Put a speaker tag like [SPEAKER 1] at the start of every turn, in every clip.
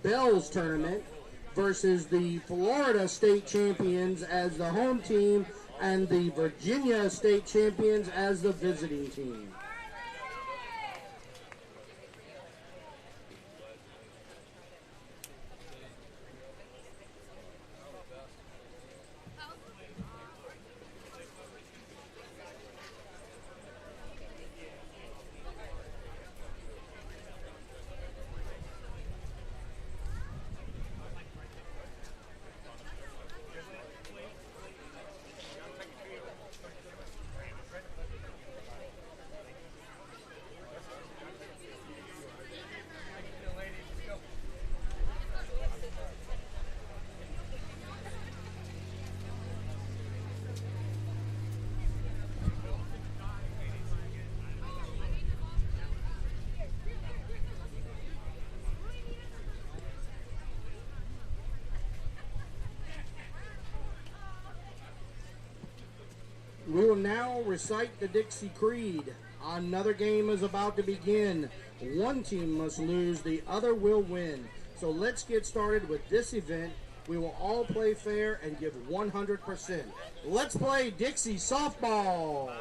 [SPEAKER 1] Bells tournament versus the Florida State Champions as the home team and the Virginia State Champions as the visiting team. We will now recite the Dixie Creed. Another game is about to begin. One team must lose, the other will win. So let's get started with this event. We will all play fair and give 100%. Let's play Dixie softball.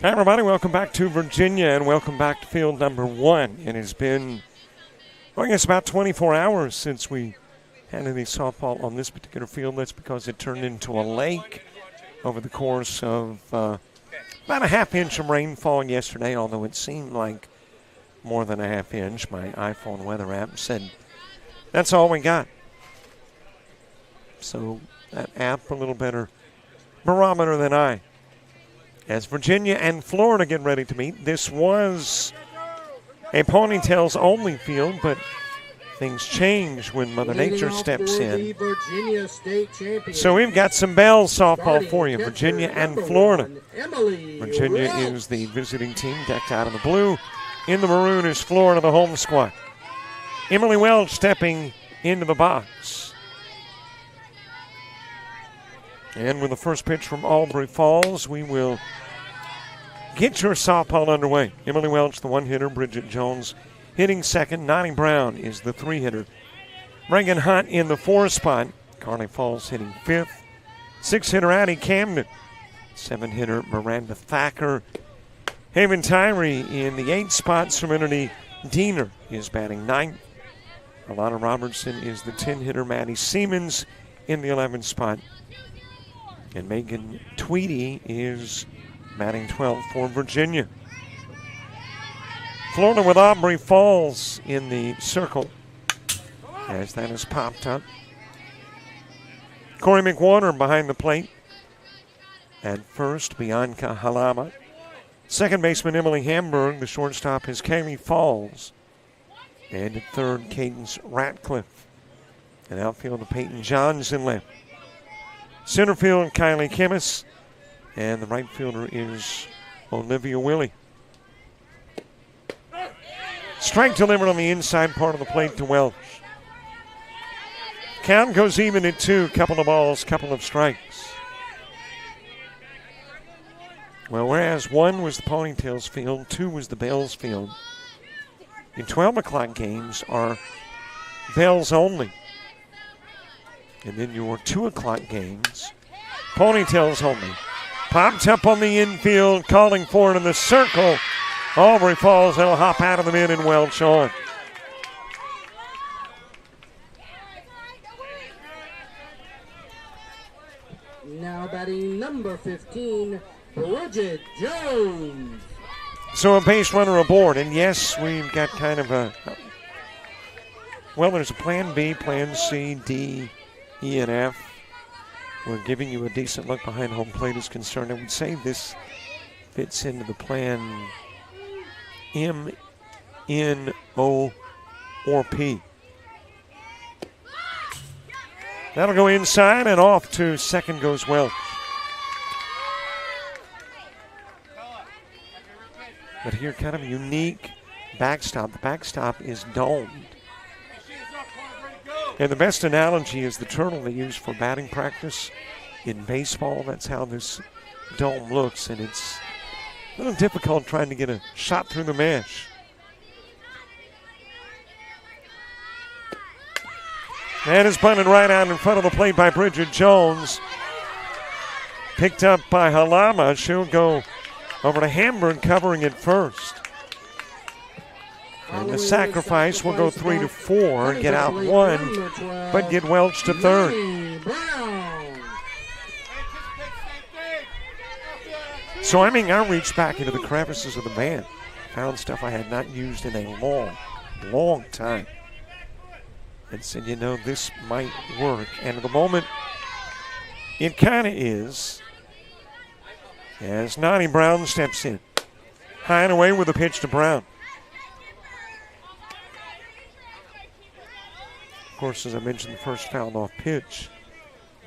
[SPEAKER 2] Hi, everybody. Welcome back to Virginia and welcome back to field number 1. It has been, well, I guess, about 24 hours since we had any softball on this particular field. That's because it turned into a lake over the course of about a half-inch of rainfall yesterday, although it seemed like more than a half-inch. My iPhone weather app said that's all we got. So that app, a little better barometer than I. As Virginia and Florida get ready to meet, this was a ponytails only field, but things change when Mother Nature steps in. So we've got some Bells softball for you, Virginia and Florida. Virginia is the visiting team, decked out in the blue. In the maroon is Florida, the home squad. Emily Welch stepping into the box. And with the first pitch from Aubrey Falls, we will get your softball underway. Emily Welch, the one-hitter. Bridget Jones hitting second. Nani Brown is the three-hitter. Reagan Hunt in the 4 spot. Carly Falls hitting 5th. 6-hitter Addie Camden. 7-hitter Miranda Thacker. Haven Tyree in the 8 spot. Serenity Diener is batting 9th. Alana Robertson is the 10-hitter. Maddie Siemens in the 11th spot. And Megan Tweedy is batting 12th for Virginia. Florida with Aubrey Falls in the circle as that is popped up. Corey McWater behind the plate. At first, Bianca Halama. Second baseman, Emily Hamburg. The shortstop is Kaylee Falls. And at third, Cadence Ratcliffe. And outfielder, Peyton Johns in left. Center field, Kylie Kimmis. And the right fielder is Olivia Willie. Strike delivered on the inside part of the plate to Welch. Count goes even at 2. Couple of balls, couple of strikes. Well, whereas 1 was the Ponytails field, 2 was the Bells field, the 12 o'clock games are Bells only. And then your 2 o'clock games, Ponytails only. Popped up on the infield, calling for it in the circle. Aubrey Falls, they'll hop out of the mid and Welch on.
[SPEAKER 1] Now batting number 15, Bridget Jones.
[SPEAKER 2] So a base runner aboard, and yes, we've got kind of a, well, there's a plan B, plan C, D, E, and F. We're giving you a decent look behind home plate is concerned. I would say this fits into the plan M, N, O, or P. That'll go inside and off to second goes Welch. But here, kind of a unique backstop. The backstop is domed. And the best analogy is the turtle they use for batting practice in baseball. That's how this dome looks, and it's a little difficult trying to get a shot through the mesh. That is bunted right out in front of the plate by Bridget Jones. Picked up by Halama. She'll go over to Hamburg, covering it first. And the sacrifice will go 3 to 4 and get out 1, but get Welch to third. So I reached back into the crevices of the band, found stuff I had not used in a long, long time, and said, you know, this might work. And at the moment, it kind of is, as Nani Brown steps in. High and away with a pitch to Brown. Of course, as I mentioned, the first fouled off pitch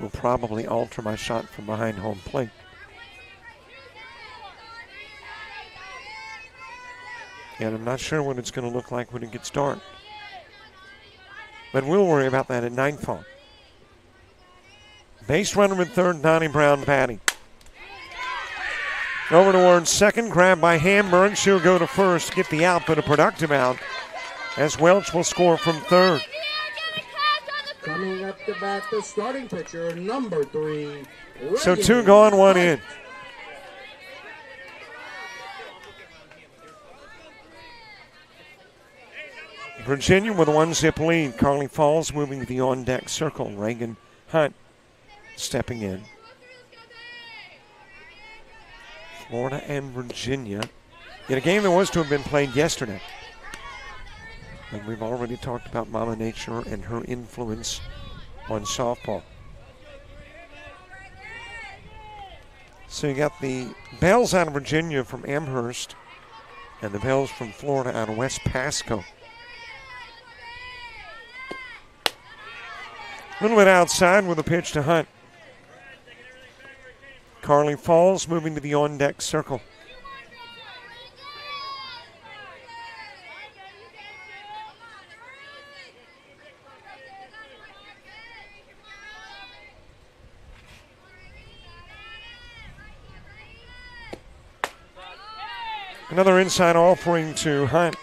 [SPEAKER 2] will probably alter my shot from behind home plate. And I'm not sure what it's going to look like when it gets dark. But we'll worry about that at nightfall. Base runner at third, Nani Brown batting. Over towards second, grabbed by Hamburg. She'll go to first, get the out, but a productive out, as Welch will score from third.
[SPEAKER 1] Coming up to bat, the starting pitcher, number 3.
[SPEAKER 2] So 2 gone, 1 in. Virginia with a 1-zip lead. Carly Falls moving to the on-deck circle. Reagan Hunt stepping in. Florida and Virginia in a game that was to have been played yesterday. And we've already talked about Mama Nature and her influence on softball. So you got the Bells out of Virginia from Amherst and the Bells from Florida out of West Pasco. A little bit outside with a pitch to Hunt. Carly Falls moving to the on-deck circle. Another inside offering to Hunt.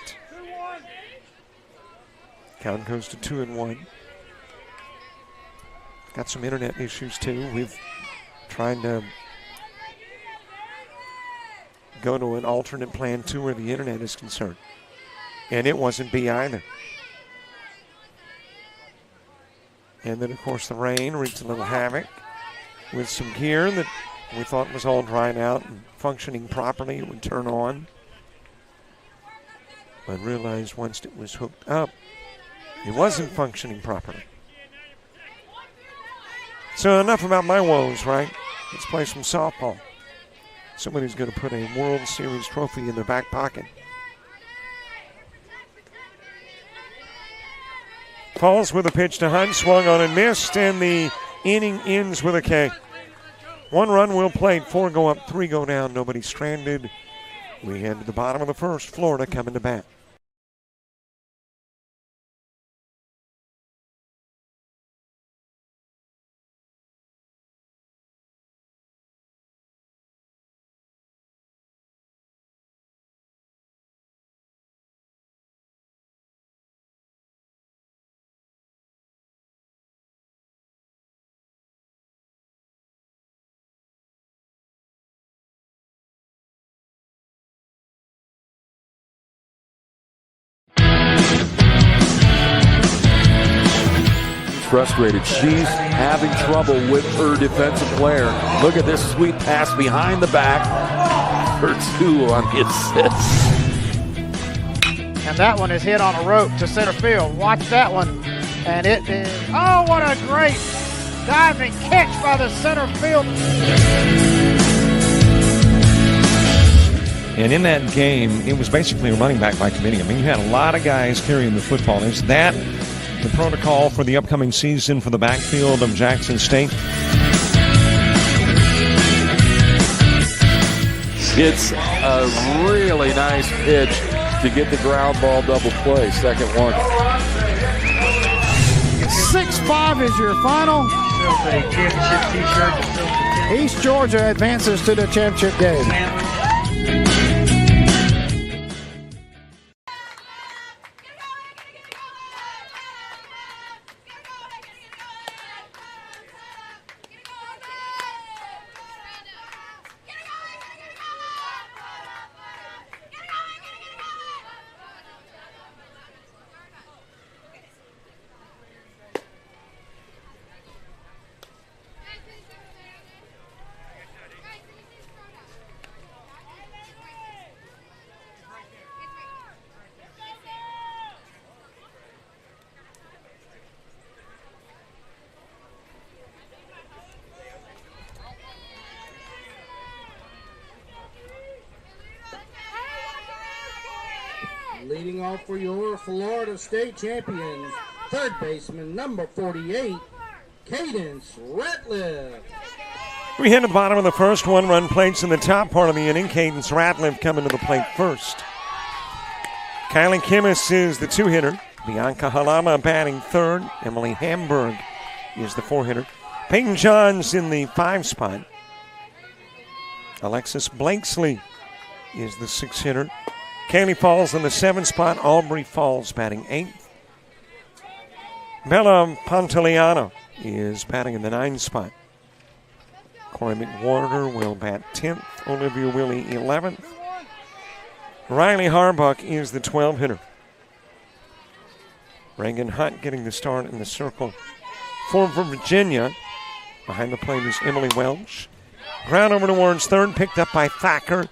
[SPEAKER 2] Count goes to 2-1. Got some internet issues too. We've tried to go to an alternate plan too where the internet is concerned. And it wasn't B either. And then of course the rain wreaked a little havoc with some gear that we thought was all dried out and functioning properly. It would turn on. But realized once it was hooked up, it wasn't functioning properly. So enough about my woes, right? Let's play some softball. Somebody's going to put a World Series trophy in their back pocket. Falls with a pitch to Hunt, swung on and missed, and the inning ends with a K. 1 run will play, 4 go up, 3 go down, nobody stranded. We head to the bottom of the first, Florida coming to bat.
[SPEAKER 3] frustrated. She's having trouble with her defensive player. Look at this sweet pass behind the back for 2 on the assist.
[SPEAKER 4] And that one is hit on a rope to center field. Watch that one. And it is, oh, what a great diving catch by the center field.
[SPEAKER 2] And in that game, it was basically a running back by committee. I mean, you had a lot of guys carrying the football. Is that the protocol for the upcoming season for the backfield of Jackson State?
[SPEAKER 3] It's a really nice pitch to get the ground ball double play. Second one.
[SPEAKER 4] 6-5 is your final. East Georgia advances to the championship game.
[SPEAKER 1] Leading off for your Florida State champions, third baseman number 48, Cadence Ratliff.
[SPEAKER 2] We hit the bottom of the first. 1-run plates in the top part of the inning. Cadence Ratliff coming to the plate first. Kylie Kimmis is the 2-hitter. Bianca Halama batting third. Emily Hamburg is the 4-hitter. Peyton Johns in the 5 spot. Alexis Blakesley is the 6-hitter. Kaylee Falls in the 7 spot. Aubrey Falls batting 8th. Bella Pantaleano is batting in the 9 spot. Corey McWhorter will bat 10th. Olivia Willie 11th. Riley Harbuck is the 12-hitter. Reagan Hunt getting the start in the circle. For Virginia, behind the plate is Emily Welch. Ground over towards third, picked up by Thacker.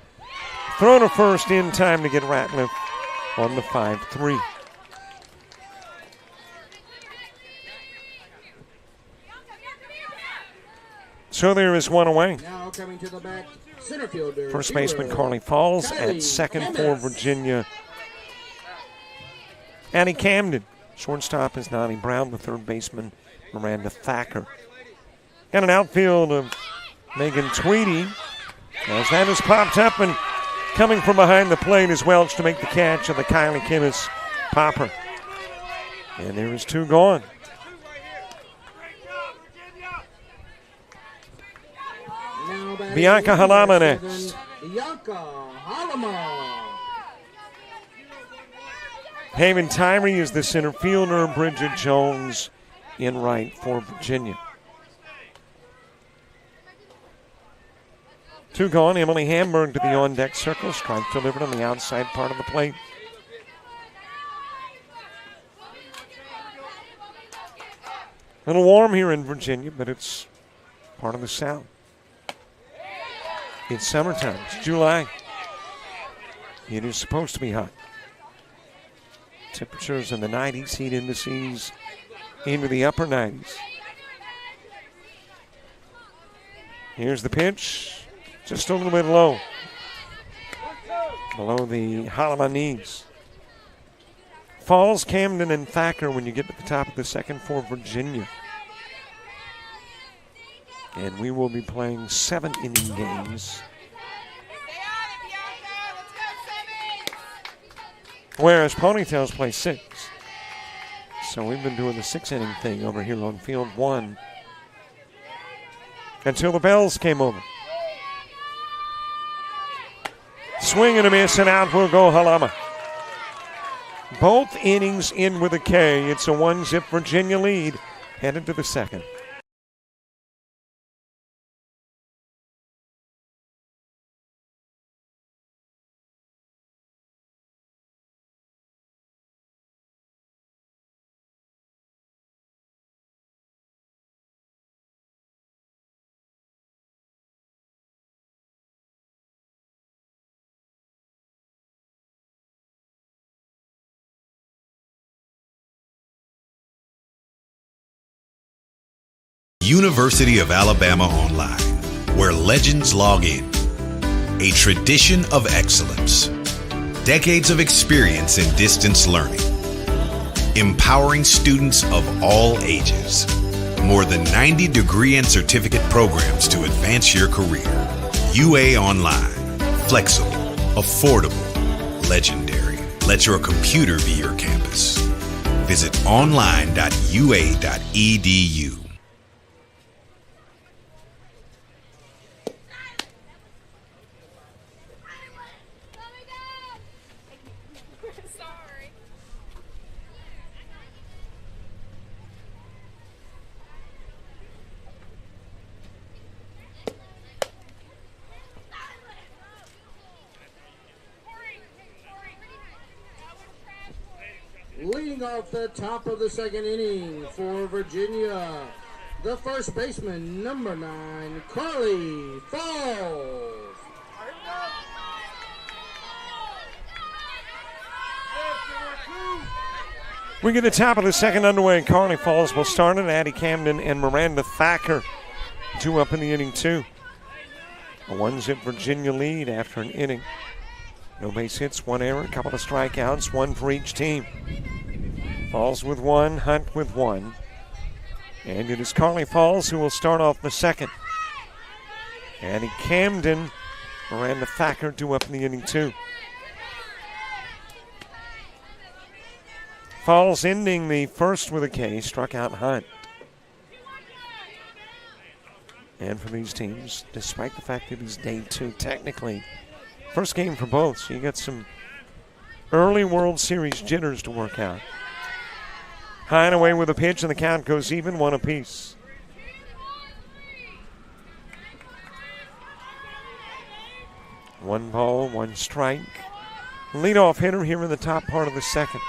[SPEAKER 2] Thrown to first in time to get Ratliff on the 5-3. So there is one away.
[SPEAKER 1] Now coming to the back, center fielder.
[SPEAKER 2] First baseman Carly Falls at second for Virginia. Annie Camden. Shortstop is Nani Brown. The third baseman Miranda Thacker. Got an outfield of Megan Tweedy. As that has popped up, and coming from behind the plate is Welch to make the catch of the Kylie Kimmis popper. And there is 2 gone. Bianca Halama next.
[SPEAKER 1] Bianca Halama.
[SPEAKER 2] Haven Tyree is the center fielder. Bridget Jones in right for Virginia. 2 gone. Emily Hamburg to the on-deck circle. Strike delivered on the outside part of the plate. A little warm here in Virginia, but it's part of the South. It's summertime. It's July. It is supposed to be hot. Temperatures in the 90s, heat indices into the upper 90s. Here's the pitch. Just a little bit low. Below the Halama knees. Falls, Camden, and Thacker when you get to the top of the second for Virginia. And we will be playing 7-inning games. Whereas Ponytails play 6. So we've been doing the 6-inning thing over here on field 1 until the bells came over. Swing and a miss, and out will go Halama. Both innings in with a K. It's a 1-zip Virginia lead headed to the second.
[SPEAKER 5] University of Alabama Online, where legends log in. A tradition of excellence. Decades of experience in distance learning. Empowering students of all ages. More than 90 degree and certificate programs to advance your career. UA Online. Flexible, affordable, legendary. Let your computer be your campus. Visit online.ua.edu.
[SPEAKER 1] Leading off the top of the second inning for Virginia, the first baseman, number 9, Carly Falls.
[SPEAKER 2] We get the top of the second underway. Carly Falls will start it. Addie Camden and Miranda Thacker, 2 up in the inning, 2. A 1-zip Virginia lead after an inning. No base hits, 1 error, a couple of strikeouts, 1 for each team. Falls with 1, Hunt with 1. And it is Carly Falls who will start off the second. Addie Camden, Miranda Thacker, 2 up in the inning, 2. Falls ending the first with a K, struck out Hunt. And for these teams, despite the fact that it's day 2, technically, first game for both, so you got some early World Series jitters to work out. High and away with a pitch, and the count goes even, 1 apiece. One ball, 1 strike. Leadoff hitter here in the top part of the second.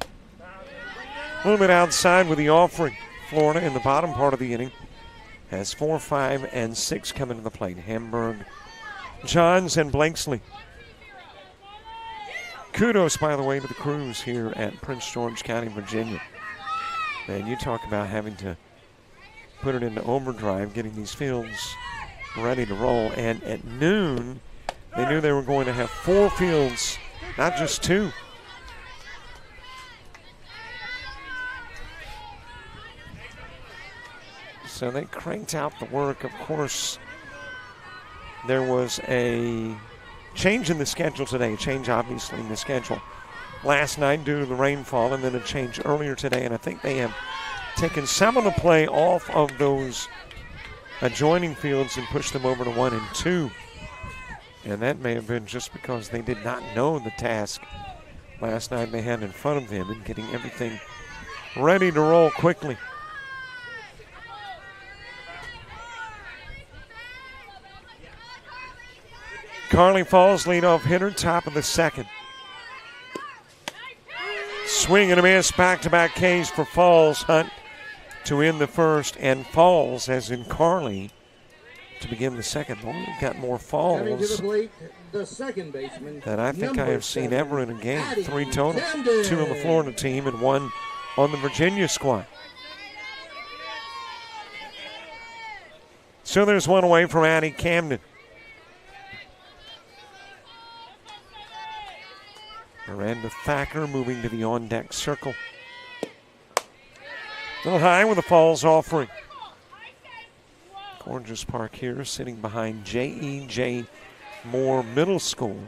[SPEAKER 2] A little bit outside with the offering. Florida in the bottom part of the inning has 4, 5, and 6 coming to the plate. Hamburg, Johns, and Blakesley. Kudos, by the way, to the crews here at Prince George County, Virginia. Man, you talk about having to put it into overdrive, getting these fields ready to roll. And at noon, they knew they were going to have 4 fields, not just 2. So they cranked out the work. Of course, there was a change in the schedule today, a change obviously in the schedule last night due to the rainfall, and then a change earlier today. And I think they have taken some of the play off of those adjoining fields and pushed them over to 1 and 2. And that may have been just because they did not know the task last night they had in front of them and getting everything ready to roll quickly. Carly Falls, leadoff hitter, top of the second. Swing and a miss, back-to-back Ks for Falls. Hunt to end the first, and Falls, as in Carly, to begin the second. Only got more Falls
[SPEAKER 1] the second baseman,
[SPEAKER 2] than I think I have seen ever in a game.
[SPEAKER 1] Addie
[SPEAKER 2] 3 total,
[SPEAKER 1] Camden.
[SPEAKER 2] 2 on the Florida team and 1 on the Virginia squad. So there's 1 away from Addie Camden. Miranda Thacker moving to the on-deck circle. A little high with the Falls offering. Gorgeous park here, sitting behind J.E.J. Moore Middle School.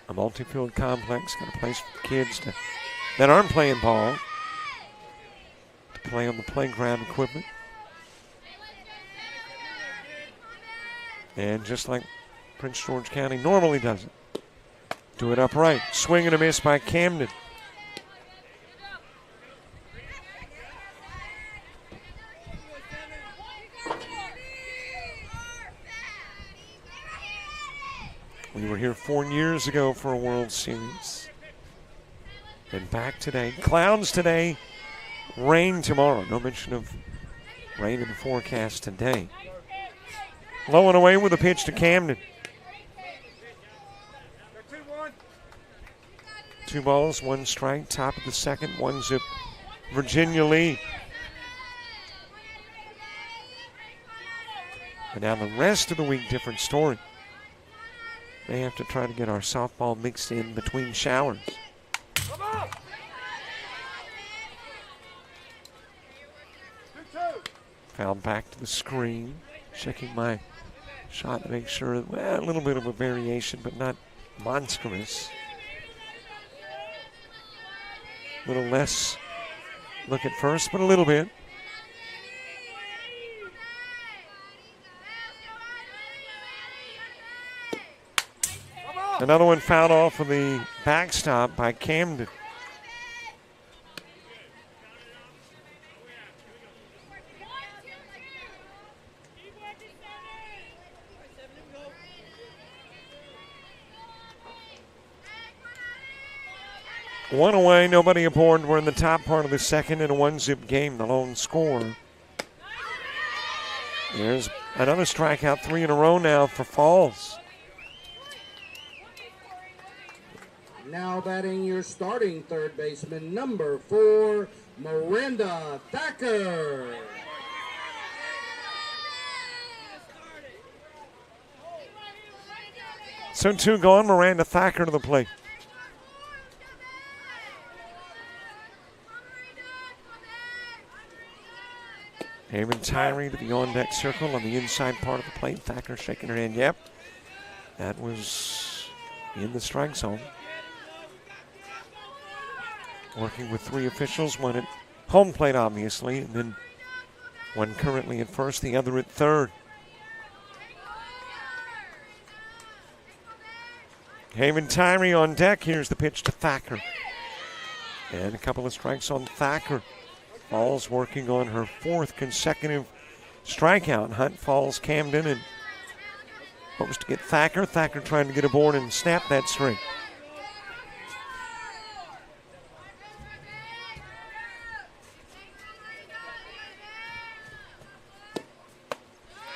[SPEAKER 2] A multi-field complex, got a place for kids that aren't playing ball to play on the playground equipment. And just like Prince George County normally does it, do it upright. Swing and a miss by Camden. We were here 4 years ago for a World Series. And back today. Clouds today, rain tomorrow. No mention of rain in the forecast today. Low and away with a pitch to Camden. 2 balls, 1 strike, top of the second, 1-zip Virginia lead. And now the rest of the week, different story. May have to try to get our softball mixed in between showers. Fouled back to the screen, checking my shot to make sure, well, a little bit of a variation, but not monstrous. A little less look at first, but a little bit. Another one fouled off of the backstop by Camden. One away, nobody aboard. We're in the top part of the second in a 1-zip game, the lone score. There's another strikeout, 3 in a row now for Falls.
[SPEAKER 1] Now batting your starting third baseman, number 4, Miranda Thacker.
[SPEAKER 2] So 2 gone, Miranda Thacker to the plate. Haven Tyree to the on-deck circle on the inside part of the plate. Thacker shaking her hand. Yep, that was in the strike zone. Working with 3 officials, one at home plate, obviously, and then one currently at first, the other at third. Haven Tyree on deck. Here's the pitch to Thacker. And a couple of strikes on Thacker. Falls working on her 4th consecutive strikeout. Hunt, Falls, Camden, and hopes to get Thacker. Thacker trying to get aboard and snap that string.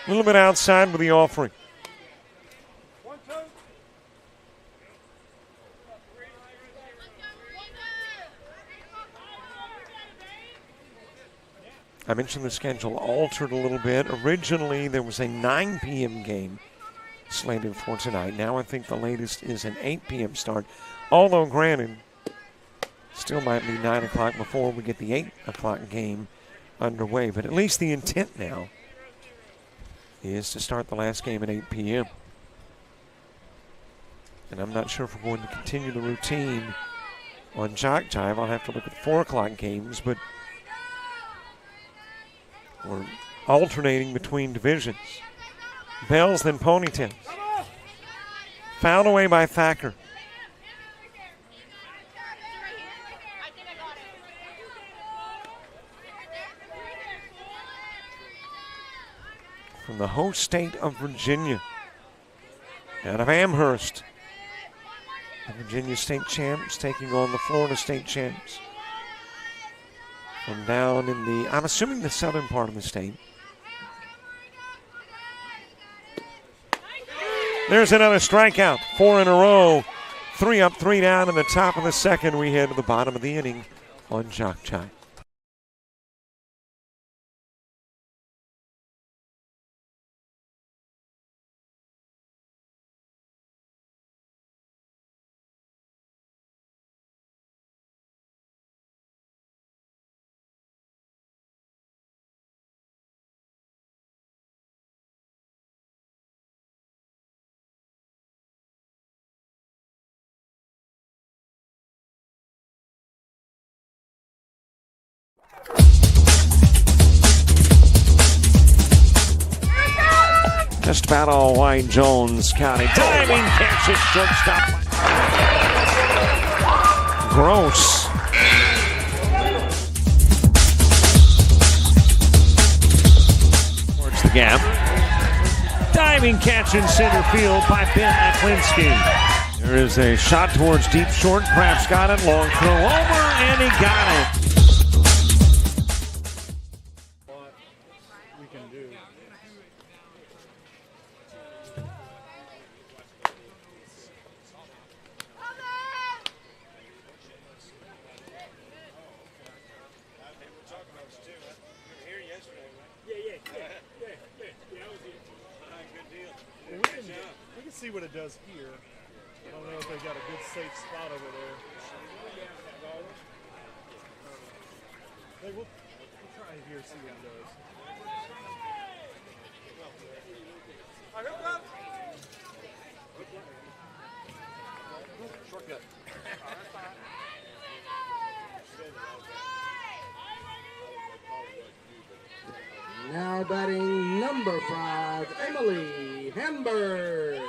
[SPEAKER 2] A little bit outside with the offering. I mentioned the schedule altered a little bit. Originally, there was a 9 p.m. game slated for tonight. Now I think the latest is an 8 p.m. start. Although, granted, still might be 9 o'clock before we get the 8 o'clock game underway. But at least the intent now is to start the last game at 8 p.m. And I'm not sure if we're going to continue the routine on JockJive. I'll have to look at 4 o'clock games, but we're alternating between divisions. Bells, then ponytails. Fouled away by Thacker. From the host state of Virginia, out of Amherst, the Virginia state champs taking on the Florida state champs. From down in the, I'm assuming the southern part of the state. There's another strikeout. 4 in a row. 3 up, 3 down in the top of the second. We head to the bottom of the inning on JockJive. Just about all white, Jones County. Diving catch at shortstop. Gross. Towards the gap. Diving catch in center field by Ben Aklinski. There is a shot towards deep short. Kraft's got it. Long throw over, and he got it.
[SPEAKER 6] can see what it does here. I don't know if they got a good safe spot over there. Hey, we'll try it here, see what it does. Shortcut.
[SPEAKER 1] Now batting number 5, Emily Hamburg.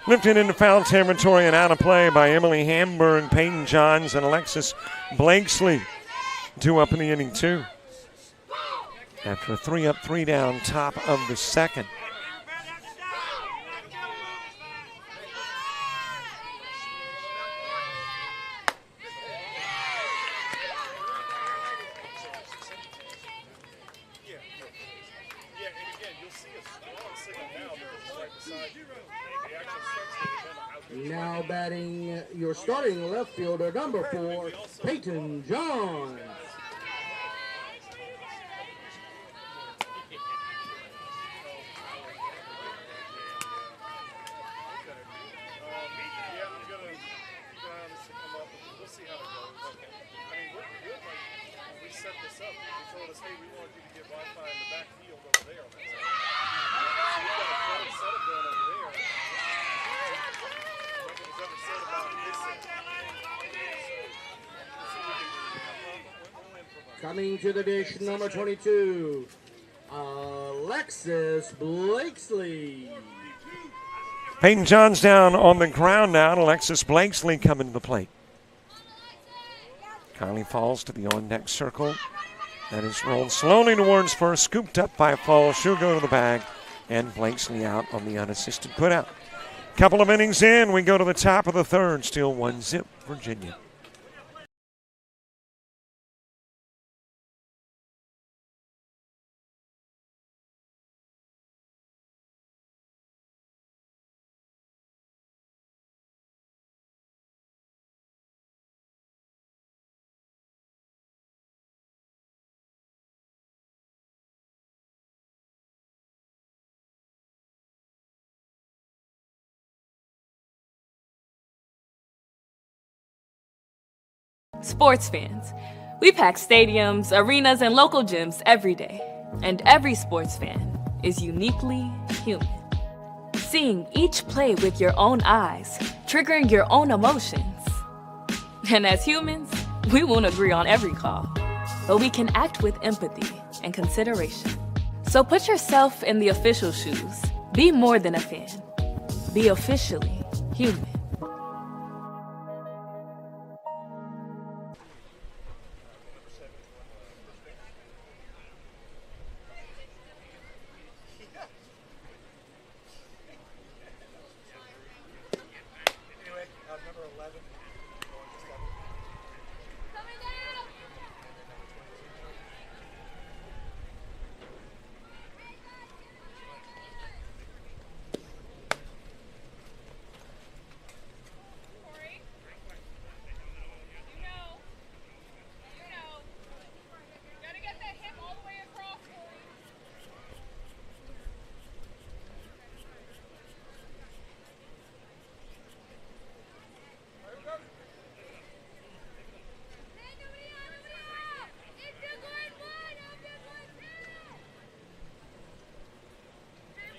[SPEAKER 2] Lifted into foul territory and out of play by Emily Hamburg, Peyton Johns, and Alexis Blakesley. 2 up in the inning, 2. After a 3 up, 3 down, top of the second.
[SPEAKER 1] Now batting your starting left fielder, number 4, Peyton Johns. Coming to the dish, number 22, Alexis Blakesley.
[SPEAKER 2] Peyton Johns down on the ground now, and Alexis Blakesley coming to the plate. Kylie Falls to the on-deck circle. That is rolled slowly towards first, scooped up by Falls. She'll go to the bag, and Blakesley out on the unassisted putout. Couple of innings in, we go to the top of the third. Still 1-0 Virginia.
[SPEAKER 7] Sports fans, we pack stadiums, arenas, and local gyms every day. And every sports fan is uniquely human. Seeing each play with your own eyes, triggering your own emotions. And as humans, we won't agree on every call, but we can act with empathy and consideration. So put yourself in the official shoes. Be more than a fan. Be officially human.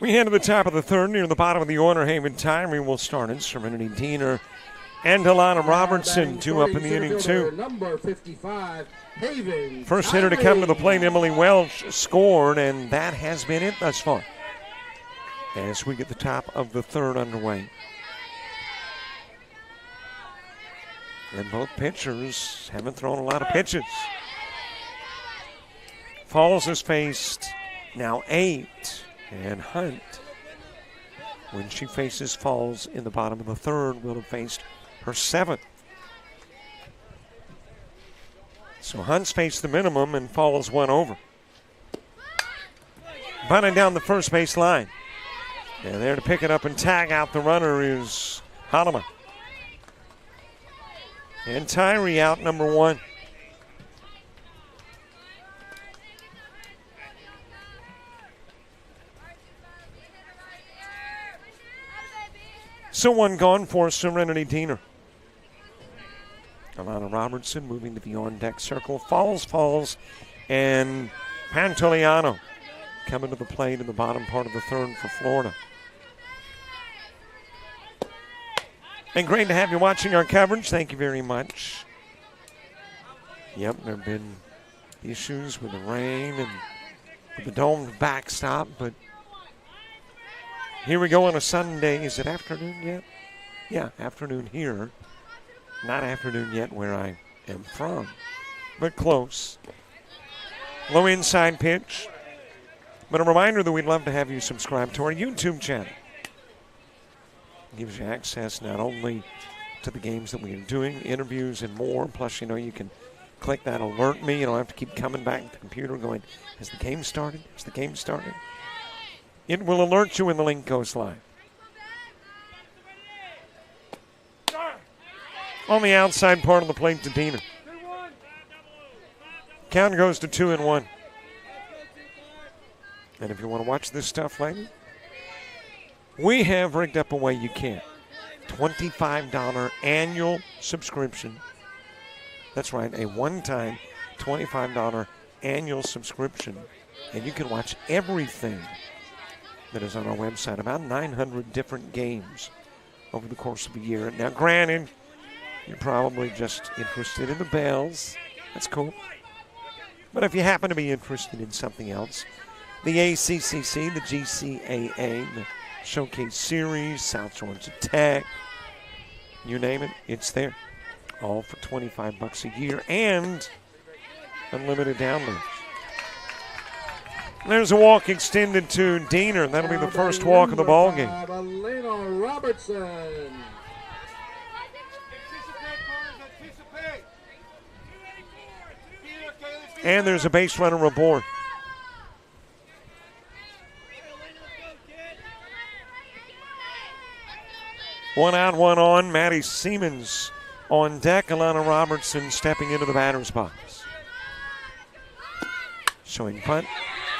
[SPEAKER 2] We head to the top of the third, near the bottom of the order. Haven time. We will start in Serenity Diener and Delana Robertson, 2 up in the inning, 2.
[SPEAKER 1] Number 55, Haven.
[SPEAKER 2] First hitter to come to the plate, Emily Welch, scored, and that has been it thus far. As we get the top of the third underway. And both pitchers haven't thrown a lot of pitches. Falls has faced now 8. And Hunt When she faces Falls in the bottom of the third, will have faced her 7th. So Hunt's faced the minimum and Falls 1 over. Bunting down the first base line. And there to pick it up and tag out the runner is Hanema. And Tyree out, number 1. So 1 gone for Serenity Diener. Alana Robertson moving to the on-deck circle. Falls, and Pantoliano coming to the plate in the bottom part of the third for Florida. And great to have you watching our coverage. Thank you very much. Yep, there have been issues with the rain and with the domed backstop, but here we go on a Sunday. Is it afternoon yet? Yeah, afternoon here. Not afternoon yet where I am from, but close. Low inside pitch. But a reminder that we'd love to have you subscribe to our YouTube channel. It gives you access not only to the games that we are doing, interviews and more, plus you can click that alert me. You don't have to keep coming back to the computer going, has the game started? Has the game started? It will alert you when the link goes live. On the outside part of the plate to Diener. Count goes to 2-1. And if you want to watch this stuff later, we have rigged up a way you can. $25 annual subscription. That's right, a one-time $25 annual subscription. And you can watch everything that is on our website, about 900 different games over the course of a year. Now, granted, you're probably just interested in the Bells. That's cool. But if you happen to be interested in something else, the ACCC, the GCAA, the Showcase Series, South Georgia Tech, you name it, it's there. All for $25 a year and unlimited downloads. There's a walk extended to Diener. That'll be the first walk of the ball game.
[SPEAKER 1] Alana Robertson.
[SPEAKER 2] And there's a base runner aboard. One out, one on. Maddie Siemens on deck. Alana Robertson stepping into the batter's box. Showing punt.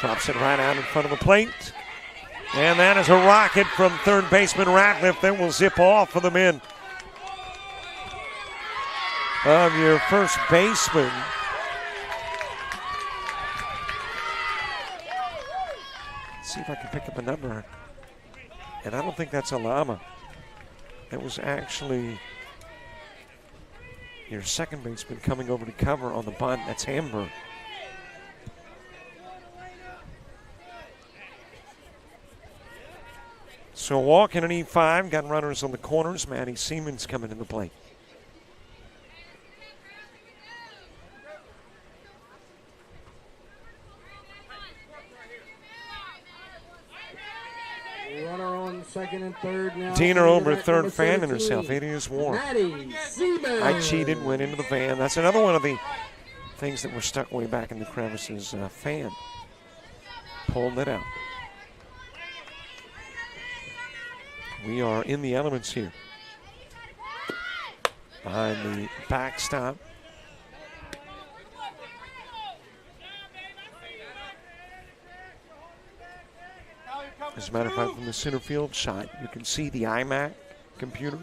[SPEAKER 2] Drops it right out in front of the plate. And that is a rocket from third baseman Ratliff that will zip off for the men of your first baseman. Let's see if I can pick up a number. And I don't think that's Alama. It was actually your second baseman coming over to cover on the bunt. That's Hamburg. So walk in an E5, got runners on the corners. Maddie Siemens coming to the plate.
[SPEAKER 1] Runner on second and third now.
[SPEAKER 2] Diener over at third, fanning herself. It is warm.
[SPEAKER 1] Maddie Siemens.
[SPEAKER 2] I cheated, went into the fan. That's another one of the things that were stuck way back in the crevices. Fan pulled it out. We are in the elements here. Behind the backstop. As a matter of fact, from the center field shot, you can see the iMac computer.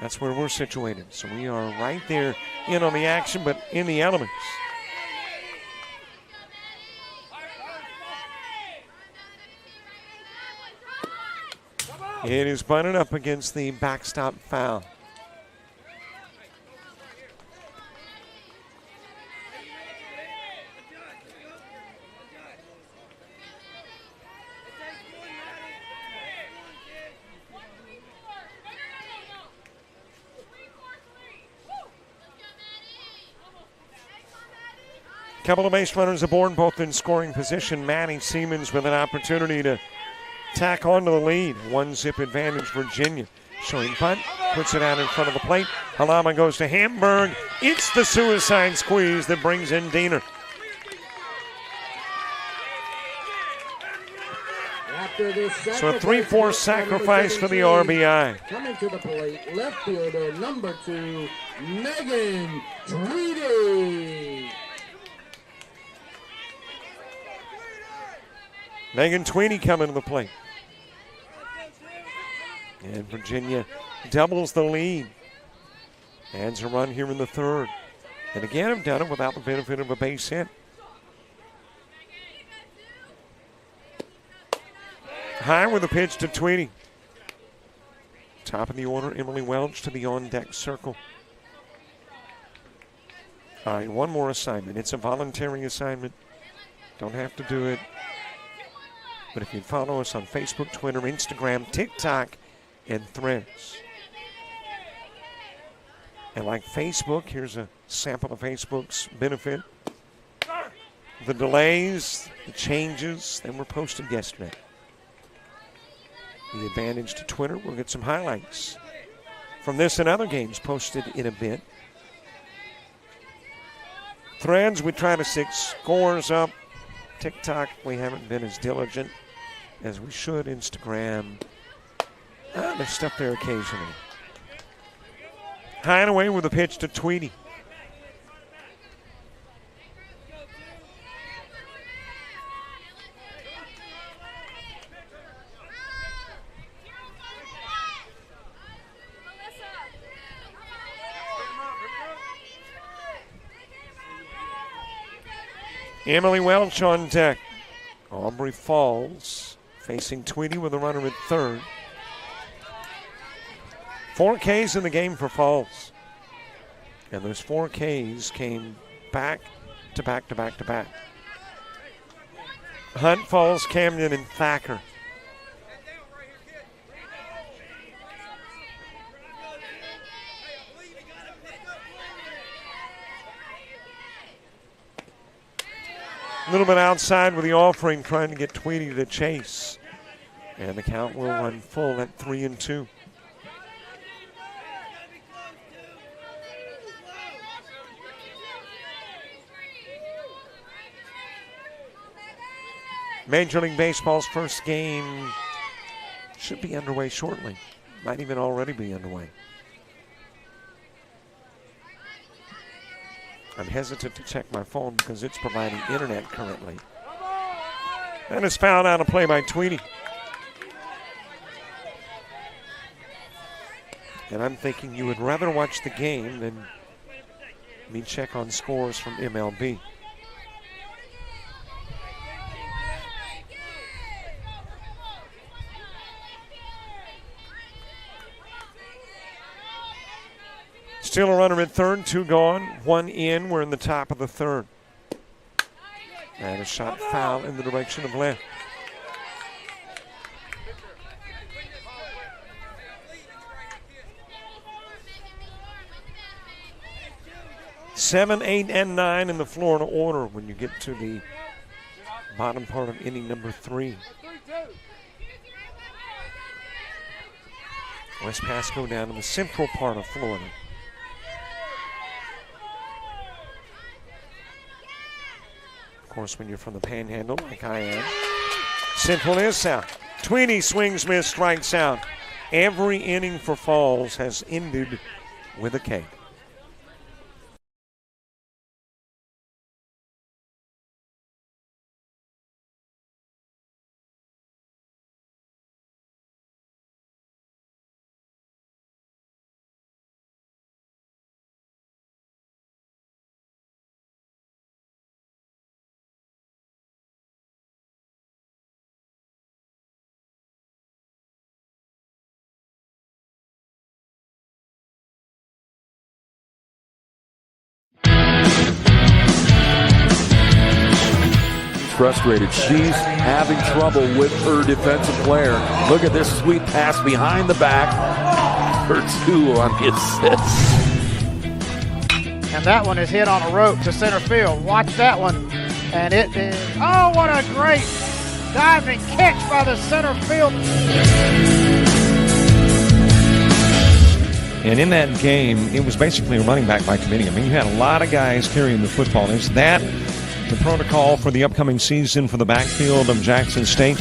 [SPEAKER 2] That's where we're situated. So we are right there in on the action, but in the elements. It is bunted up against the backstop foul. Couple of base runners aboard, both in scoring position. Maddie Siemens with an opportunity to tack on to the lead. 1-zip advantage, Virginia. Showing punt, puts it out in front of the plate. Halama goes to Hamburg. It's the suicide squeeze that brings in Diener. So a 3-4 sacrifice for the RBI.
[SPEAKER 1] Coming to the plate, left fielder number 2, Megan Tweedy.
[SPEAKER 2] Megan Tweedy coming to the plate. And Virginia doubles the lead. Adds a run here in the third. And again, have done it without the benefit of a base hit. High with a pitch to Tweedy. Top of the order, Emily Welch to the on-deck circle. All right, one more assignment. It's a voluntary assignment. Don't have to do it. But if you follow us on Facebook, Twitter, Instagram, TikTok, and Threads. And like Facebook, here's a sample of Facebook's benefit. The delays, the changes that were posted yesterday. The advantage to Twitter. We'll get some highlights from this and other games posted in a bit. Threads, we try to stick scores up. TikTok, we haven't been as diligent as we should. Instagram, there's stuff there occasionally. High and away with a pitch to Tweedy. Emily Welch on deck. Aubrey Falls facing Tweedy with a runner at third. 4 Ks in the game for Falls. And those 4 Ks came back to back to back to back. Hunt, Falls, Camden, and Thacker. A little bit outside with the offering, trying to get Tweedy to chase. And the count will run full at 3-2. Major League Baseball's first game should be underway shortly. Might even already be underway. I'm hesitant to check my phone because it's providing internet currently. And it's fouled out of play by Tweedy. And I'm thinking you would rather watch the game than me check on scores from MLB. Still a runner at third, 2 gone, 1 in. We're in the top of the third. And a shot foul in the direction of left. Seven, 8, and 9 in the Florida order when you get to the bottom part of inning number 3. West Pasco down in the central part of Florida. Of course, when you're from the Panhandle, like I am, Central is south. Tweedy swings, miss, strikes out. Every inning for Falls has ended with a K.
[SPEAKER 3] Frustrated. She's having trouble with her defensive player. Look at this sweet pass behind the back for 2 on the assist.
[SPEAKER 4] And that one is hit on a rope to center field. Watch that one. And it is, oh, what a great Diving catch by the center field.
[SPEAKER 2] And in that game, it was basically a running back by committee. I mean, you had a lot of guys carrying the football. Is that the protocol for the upcoming season for the backfield of Jackson State?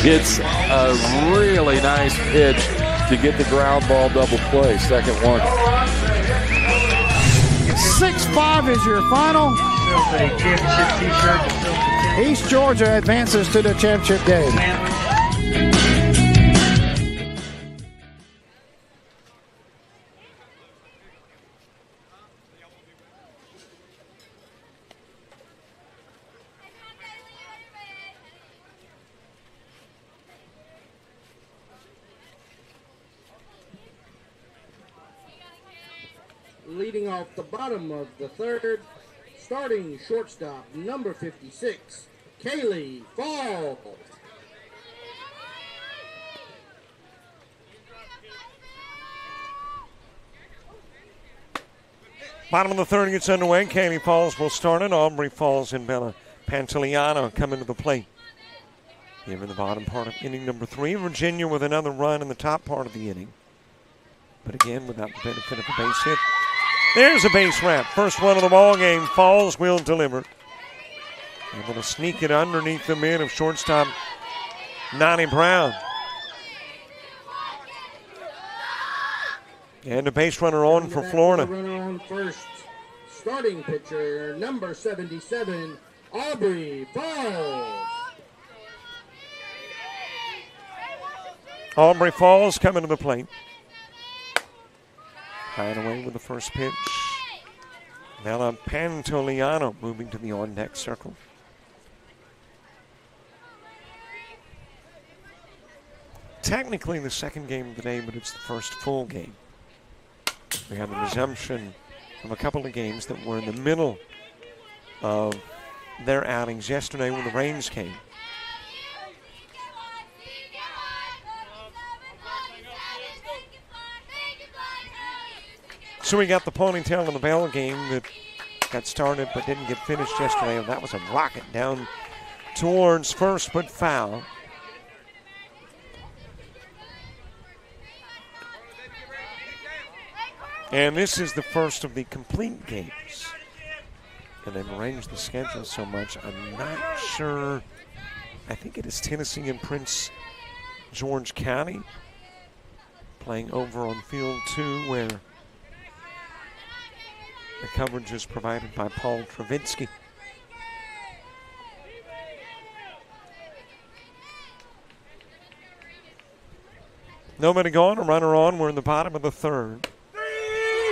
[SPEAKER 3] It's a really nice pitch to get the ground ball double play. Second one.
[SPEAKER 4] 6-5 is your final. East Georgia advances to the championship game.
[SPEAKER 1] Leading off the bottom of the third, starting shortstop, number 56, Kaylee Falls.
[SPEAKER 2] Bottom of the third gets underway. Kaylee Falls will start it. Aubrey Falls and Bella Pantiliano come into the plate. Here in the bottom part of inning number 3. Virginia with another run in the top part of the inning. But again, without the benefit of a base hit. There's a base wrap. First one of the ball game. Falls will deliver. Able to sneak it underneath the mid of shortstop Nani Brown. And a base runner on for Florida.
[SPEAKER 1] Runner on first. Starting pitcher, number 77, Aubrey Falls.
[SPEAKER 2] Aubrey Falls coming to the plate. High and away with the first pitch. Bella Pantoliano moving to the on-deck circle. Technically the second game of the day, but it's the first full game. We have the resumption of a couple of games that were in the middle of their outings yesterday when the rains came. So we got the ponytail in the bell game that got started but didn't get finished yesterday. That was a rocket down towards first, but foul. And this is the first of the complete games. And they've arranged the schedule so much, I'm not sure. I think it is Tennessee and Prince George County playing over on field 2, where the coverage is provided by Paul Travinsky. Nobody gone, a runner on. We're in the bottom of the third.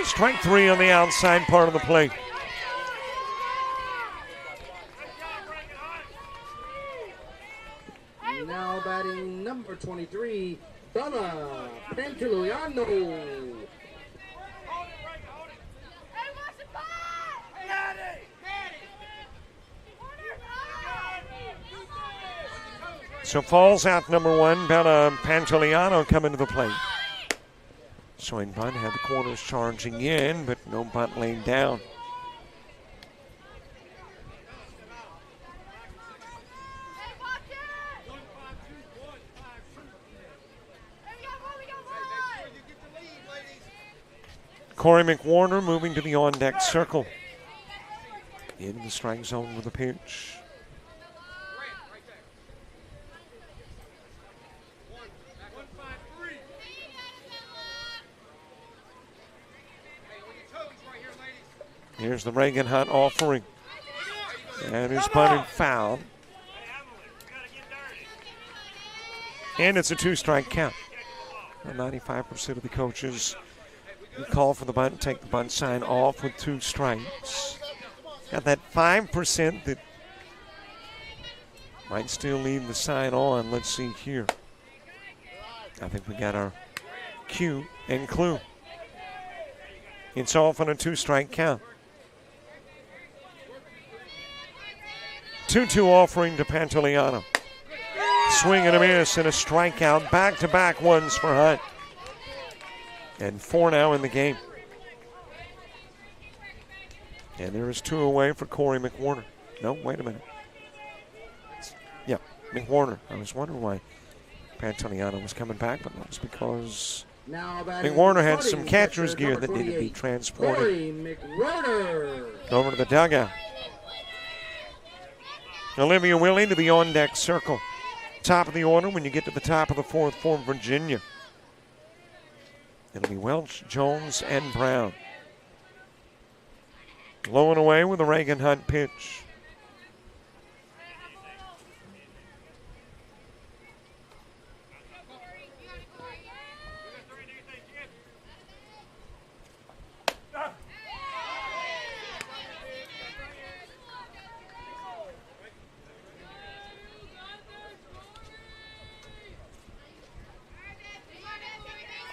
[SPEAKER 2] Strike 3 on the outside part of the plate.
[SPEAKER 1] Now batting number 23, Bella Pantiliano.
[SPEAKER 2] So Falls out number 1, Bella Pantiliano coming to the plate. Swing bunt, had the corners charging in, but no bunt laid down. Corey McWarner moving to the on-deck circle. In the strike zone with a pitch. Here's the Reagan Hunt offering. And it's bunted foul. And it's a 2-strike count. 95% of the coaches call for the bunt and take the bunt sign off with 2 strikes. Got that 5% that might still leave the sign on. Let's see here. I think we got our cue and clue. It's off on a 2-strike count. 2-2 offering to Pantiliano. Swing and a miss and a strikeout. Back-to-back ones for Hunt. And 4 now in the game. And there is 2 away for Corey McWarner. No, wait a minute. Yeah, McWarner. I was wondering why Pantaniano was coming back, but that was because McWarner had some catcher's gear that needed to be transported over to the dugout. Olivia Willie to the on-deck circle. Top of the order when you get to the top of the 4th for Virginia. It'll be Welch, Jones, and Brown. Low and away with a Reagan Hunt pitch.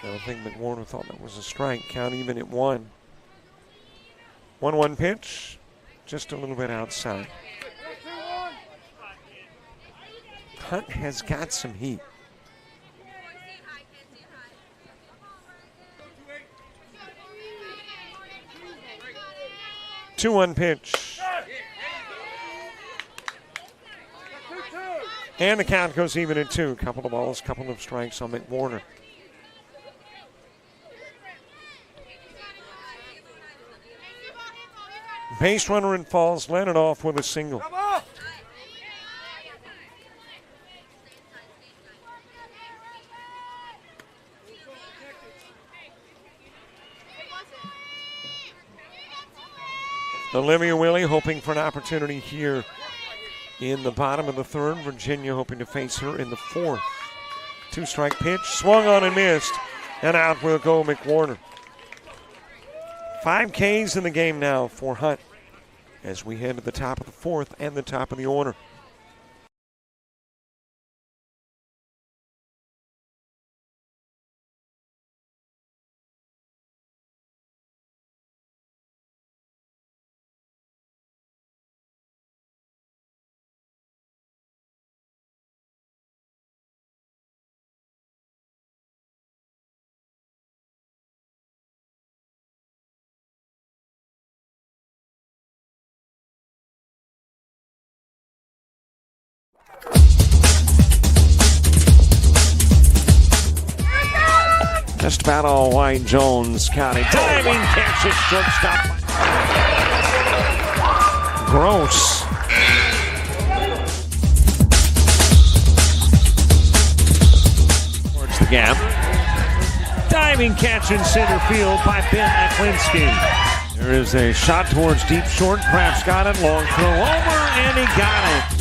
[SPEAKER 2] I don't think McWarner thought that was a strike. Count even at 1. 1-1 pitch, just a little bit outside. Hunt has got some heat. Two-one pitch. And the count goes even at 2. Couple of balls, couple of strikes on McWarner. Base runner and Falls led it off with a single. Olivia Willie hoping for an opportunity here in the bottom of the 3rd. Virginia hoping to face her in the 4th. 2-strike pitch, swung on and missed, and out will go McWarner. 5 Ks in the game now for Hunt as we head to the top of the 4th and the top of the order. Just about all white. Jones counting. Diving catch at shortstop. Gross. Towards the gap. Diving catch in center field by Ben Aklinski. There is a shot towards deep short. Kraft's got it. Long throw over, and he got it.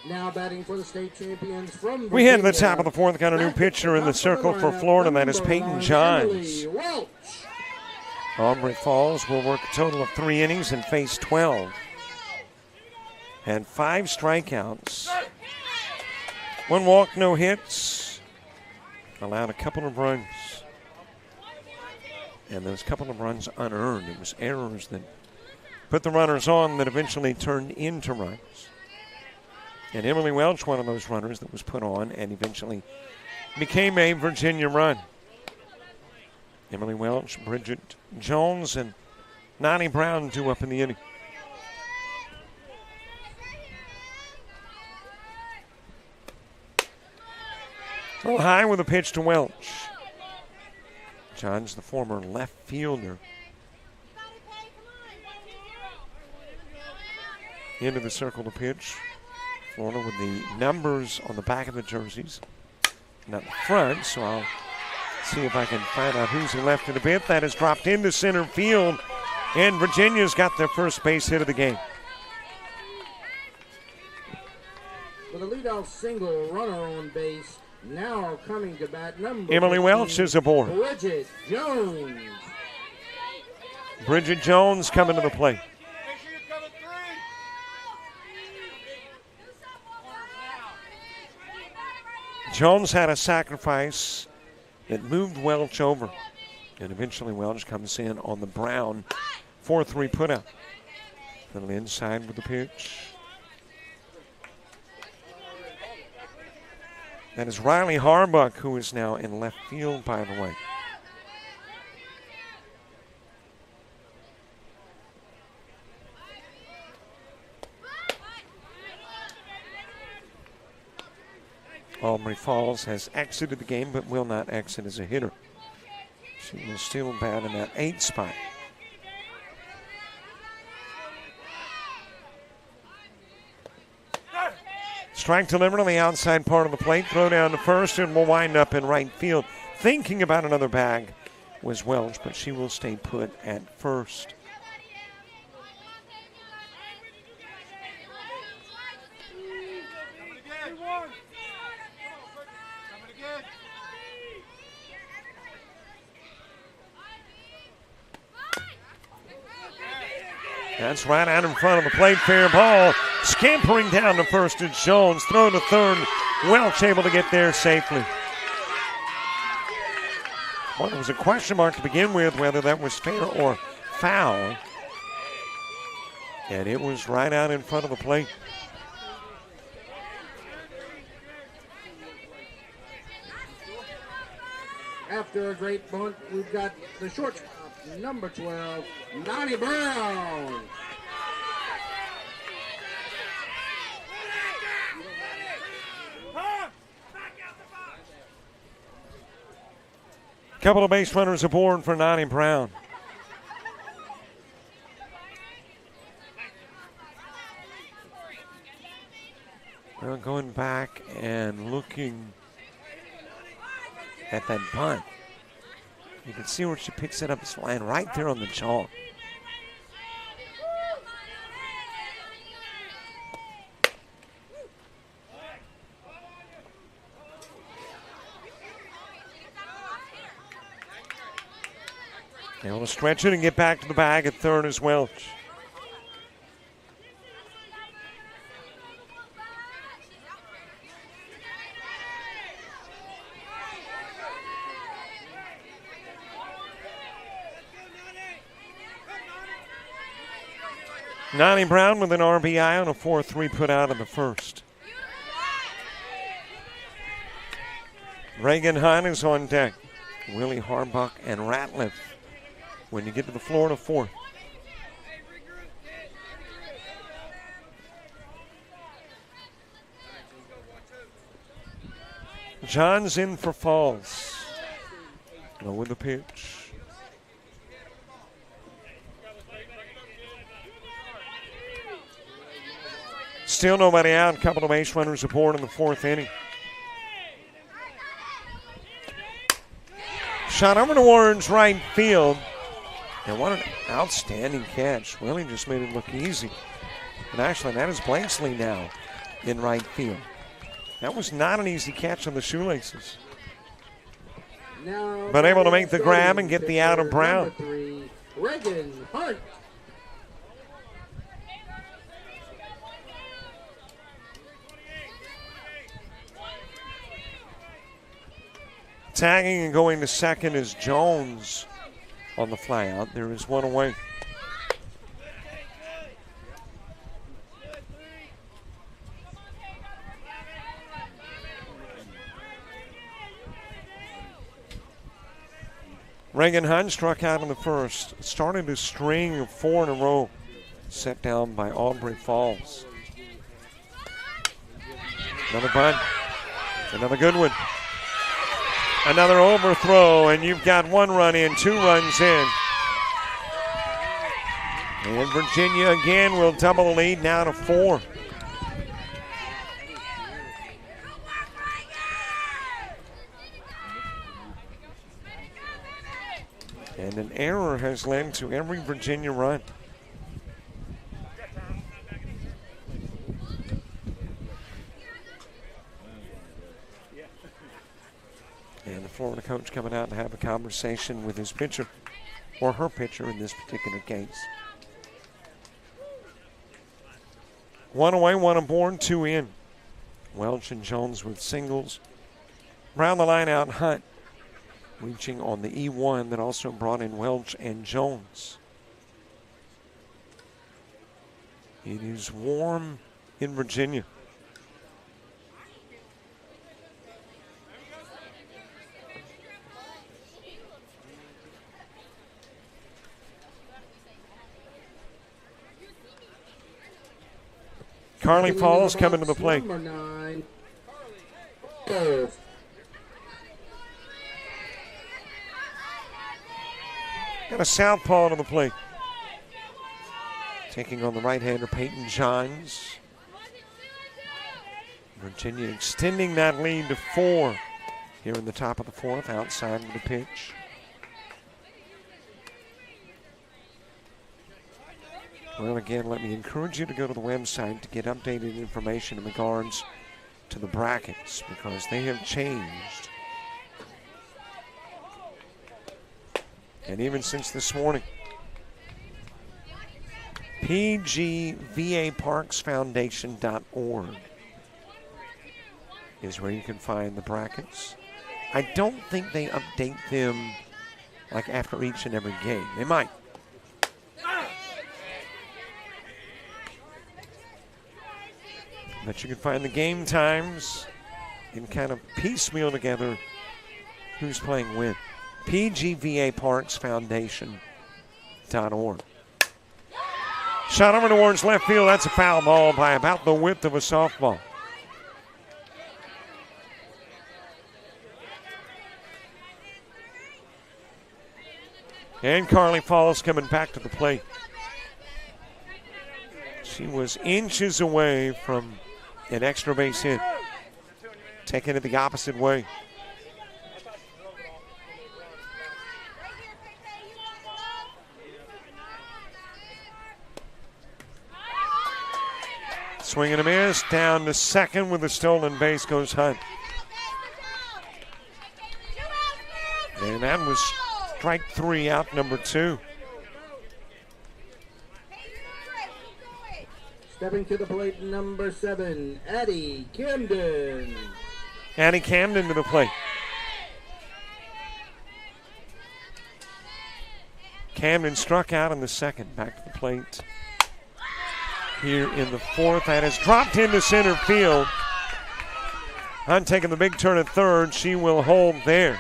[SPEAKER 1] Now batting for the state champions from Virginia.
[SPEAKER 2] We head to the top of the 4th. Got a new pitcher in the circle for Florida. That is Peyton Johns. Aubrey Falls will work a total of 3 innings and face 12. Had 5 strikeouts. 1 walk, no hits. Allowed a couple of runs. And those couple of runs unearned. It was errors that put the runners on that eventually turned into runs. And Emily Welch, one of those runners that was put on and eventually became a Virginia run. Emily Welch, Bridget Jones, and Nani Brown due up in the inning. Well, high with a pitch to Welch. John's the former left fielder. Into the circle to pitch. Florida with the numbers on the back of the jerseys, not the front, so I'll see if I can find out who's left in a bit. That is dropped into center field, and Virginia's got their first base hit of the game.
[SPEAKER 1] With a leadoff single, runner on base, now coming to bat, number
[SPEAKER 2] Emily
[SPEAKER 1] 15,
[SPEAKER 2] Welch is aboard.
[SPEAKER 1] Bridget Jones.
[SPEAKER 2] Bridget Jones coming to the plate. Jones had a sacrifice that moved Welch over. And eventually Welch comes in on the Brown 4-3 putout. Little inside with the pitch. That is Riley Harbuck, who is now in left field, by the way. Aubrey Falls has exited the game, but will not exit as a hitter. She will still bat in that 8 spot. Strike delivered on the outside part of the plate. Throw down to first and will wind up in right field. Thinking about another bag was Welch, but she will stay put at first. That's right out in front of the plate. Fair ball. Scampering down to first is Jones. Throw to third. Welch able to get there safely. Well, it was a question mark to begin with whether that was fair or foul. And it was right out in front of the plate.
[SPEAKER 1] After a great bunt, we've got the shortstop, number 12, Nani Brown.
[SPEAKER 2] Couple of base runners aboard for Nani Brown. Well, going back and looking at that bunt, you can see where she picks it up. It's lying right there on the jaw. Able to stretch it and get back to the bag at third as Welch. Nani Brown with an RBI on a 4-3 put out in the first. Reagan Hahn is on deck. Willie Harbuck and Ratliff when you get to the Florida fourth. John's in for Falls. Low with the pitch. Still nobody out. Couple of base runners aboard in the fourth inning. Shot over towards right field. And what an outstanding catch. Willie just made it look easy. And actually, that is Blakesley now in right field. That was not an easy catch on the shoelaces.
[SPEAKER 1] Now,
[SPEAKER 2] but able to make the grab and get the out of Brown.
[SPEAKER 1] Number 3, Reagan Hart.
[SPEAKER 2] Tagging and going to second is Jones on the fly out. There is one away. Reagan Hunt struck out in the first. Started a string of 4 in a row set down by Aubrey Falls. Another bunt. Another good one. Another overthrow, and you've got 1 run in, 2 runs in. And Virginia again will double the lead now to 4. And an error has led to every Virginia run. And the Florida coach coming out to have a conversation with his pitcher, or her pitcher in this particular case. 1 away, 1 aboard, 2 in. Welch and Jones with singles. Round the line out, Hunt reaching on the E1 that also brought in Welch and Jones. It is warm in Virginia. Carly Falls coming to the plate.
[SPEAKER 1] Number 9. Falls.
[SPEAKER 2] Got a southpaw to the plate. Taking on the right-hander Peyton Johns. Virginia extending that lead to 4 here in the top of the 4th, outside of the pitch. Well, again, let me encourage you to go to the website to get updated information in regards to the brackets, because they have changed. And even since this morning, pgvaparksfoundation.org is where you can find the brackets. I don't think they update them like after each and every game. They might. But you can find the game times and kind of piecemeal together who's playing when. pgvaparksfoundation.org. Shot over towards left field. That's a foul ball by about the width of a softball. And Carly Falls coming back to the plate. She was inches away from an extra base hit. Taking it the opposite way. Swing and a miss. Down to second with a stolen base goes Hunt. And that was strike 3, out number 2.
[SPEAKER 1] Stepping to the plate, number 7, Addie Camden.
[SPEAKER 2] Addie Camden to the plate. Camden struck out in the second. Back to the plate here in the 4th. That is dropped into center field. Hunt taking the big turn at third. She will hold there.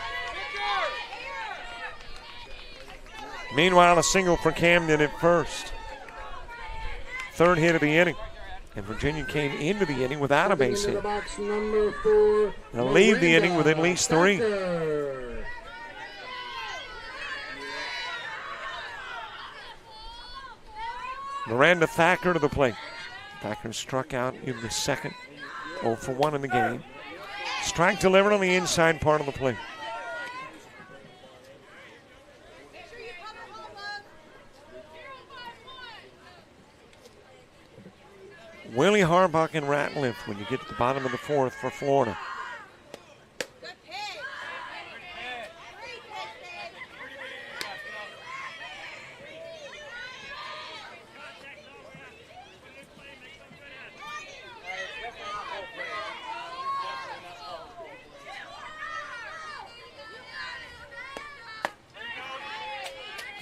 [SPEAKER 2] Meanwhile, a single for Camden at first. 3rd hit of the inning. And Virginia came into the inning without a base hit. They'll leave the inning with at least 3. Miranda Thacker to the plate. Thacker struck out in the second. 0 for 1 in the game. Strike delivered on the inside part of the plate. Willie Harbuck and Ratliff when you get to the bottom of the 4th for Florida.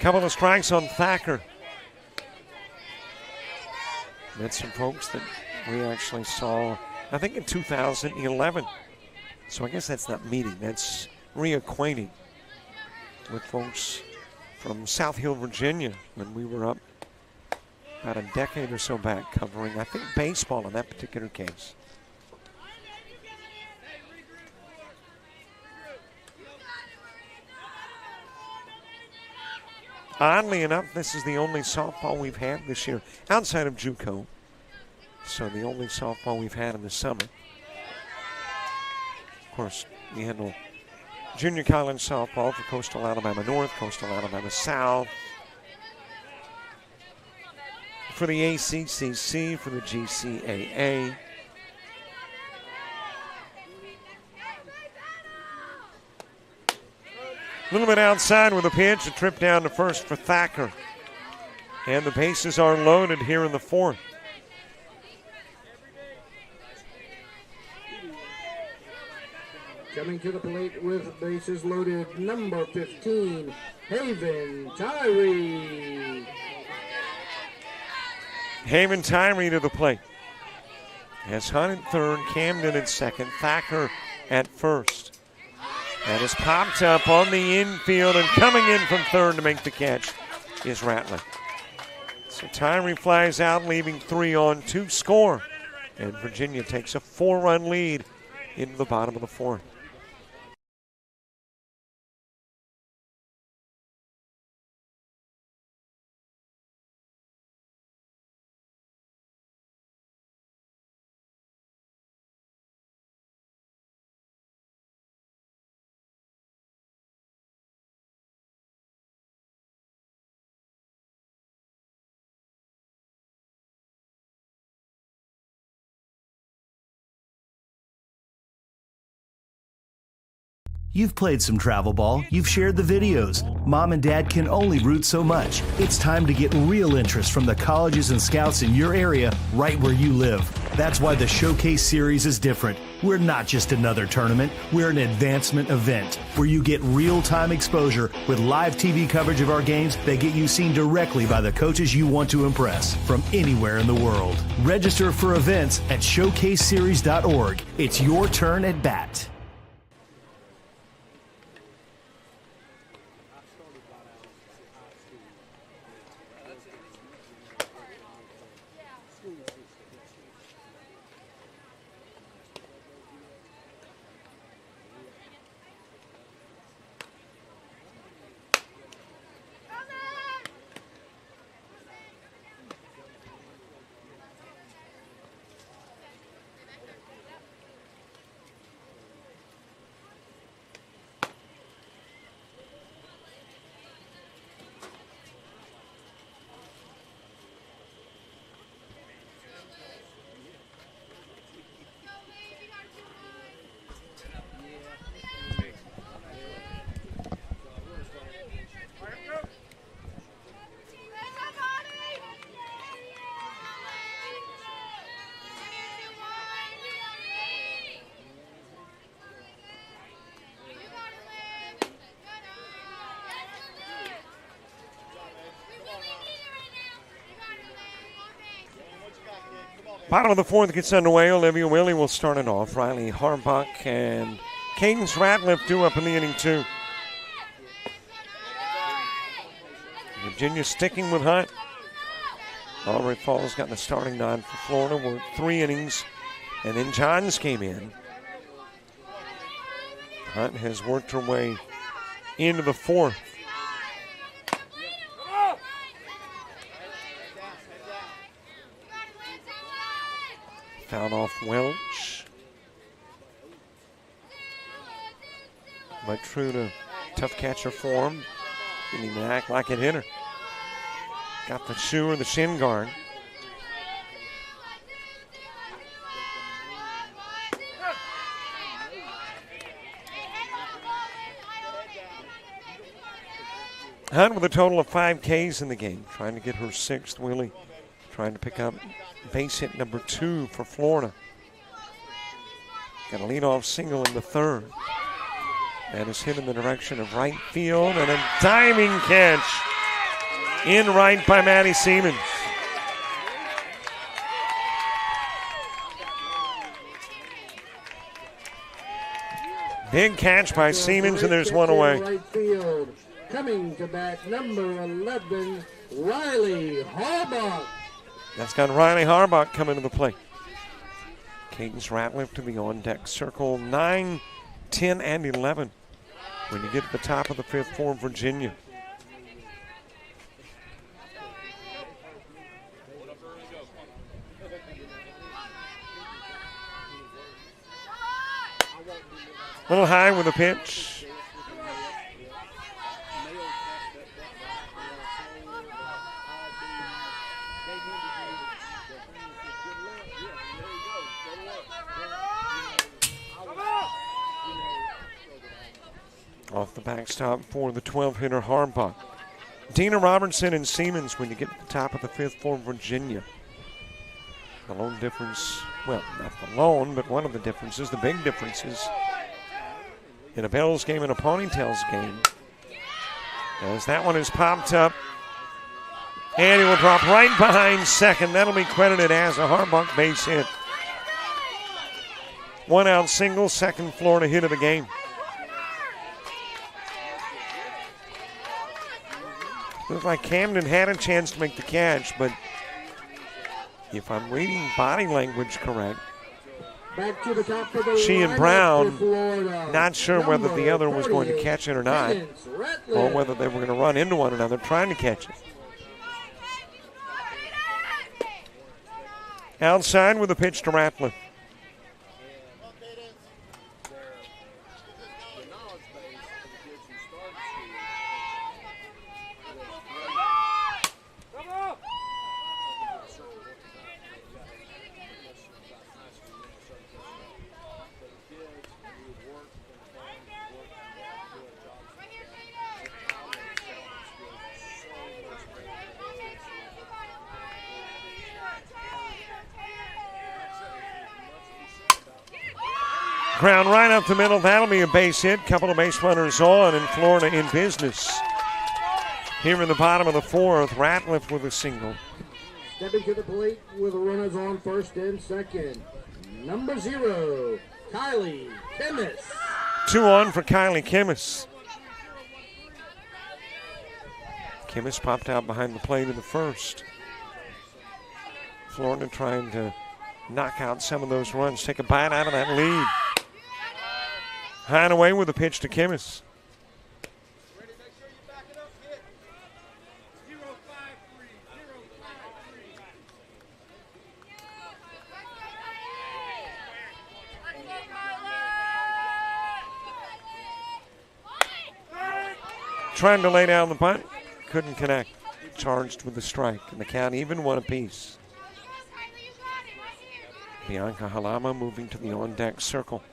[SPEAKER 2] Couple of strikes on Thacker. Met some folks that we actually saw, I think, in 2011. So I guess that's not meeting, that's reacquainting. with folks from South Hill, Virginia, when we were up about a decade or so back covering, I think, baseball in that particular case. Oddly enough, this is the only softball we've had this year outside of JUCO. So the only softball we've had in the summer. Of course, we handle junior college softball for Coastal Alabama North, Coastal Alabama South, for the ACCC, for the GCAA. A little bit outside with a pitch, a trip down to first for Thacker. And the bases are loaded here in the fourth.
[SPEAKER 1] Coming to the plate with bases loaded, number 15, Haven Tyree.
[SPEAKER 2] Haven Tyree to the plate. Has Hunt at third, Camden at second, Thacker at first. That is popped up on the infield, and coming in from third to make the catch is Rattler. So Tyree flies out, leaving 3 on 2 score. And Virginia takes a 4-run lead into the bottom of the fourth.
[SPEAKER 8] You've played some travel ball, you've shared the videos. Mom and Dad can only root so much. It's time to get real interest from the colleges and scouts in your area, right where you live. That's why the Showcase Series is different. We're not just another tournament, we're an advancement event where you get real-time exposure with live TV coverage of our games that get you seen directly by the coaches you want to impress from anywhere in the world. Register for events at showcaseseries.org. It's your turn at bat.
[SPEAKER 2] Bottom of the fourth gets underway. Olivia Willie will start it off. Riley Harbuck and Cadence Ratliff due up in the inning, too. Virginia sticking with Hunt. Aubrey Falls got the starting nod for Florida. Worked 3 innings, and then Johns came in. Hunt has worked her way into the fourth. Fouled off Welch. But true to tough catcher form. Didn't even act like it hit her. Got the shoe or the shin guard. Hunt with a total of 5 Ks in the game. Trying to get her 6th. Willie trying to pick up base hit number 2 for Florida. Got a leadoff single in the 3rd. That is hit in the direction of right field, and a diving catch in right by Maddie Siemens. Big catch by Siemens, and there's one away.
[SPEAKER 1] Right field. Coming to bat, number 11, Riley Harbaugh.
[SPEAKER 2] That's got Riley Harbaugh coming to the plate. Cadence Ratliff to the on-deck circle. 9, 10, and 11 when you get to the top of the fifth for Virginia. A little high with a pitch. Off the backstop for the 12-hitter Harbaugh. Dina Robertson and Siemens when you get to the top of the fifth for Virginia. The lone difference, well, not the lone, but one of the differences, the big differences in a Bells game and a Ponytails game, as that one is popped up, and it will drop right behind second. That'll be credited as a Harbaugh base hit. 1-out single, second Florida hit of the game. Looks like Camden had a chance to make the catch, but if I'm reading body language correct,
[SPEAKER 1] Back to the top of the
[SPEAKER 2] she and
[SPEAKER 1] lineup
[SPEAKER 2] Brown,
[SPEAKER 1] for Florida.
[SPEAKER 2] not sure whether the other was going to
[SPEAKER 1] 40,
[SPEAKER 2] catch it or not,
[SPEAKER 1] Cadence Ratliff.
[SPEAKER 2] or whether they were going to run into one another trying to catch it. Outside with a pitch to Ratliff. Ground right up the middle. That'll be a base hit. Couple of base runners on, and Florida in business. Here in the bottom of the fourth, Ratliff with a single.
[SPEAKER 1] Stepping to the plate with runners on first and second. Number 0, Kylie Kimmis.
[SPEAKER 2] 2 on for Kylie Kimmis. Kimmis popped out behind the plate in the first. Florida trying to knock out some of those runs, take a bite out of that lead. High and away with a pitch to Kimmis. Trying to lay down the bunt, couldn't connect. Charged with the strike, and the count even one apiece. Bianca Halama moving to the on-deck circle.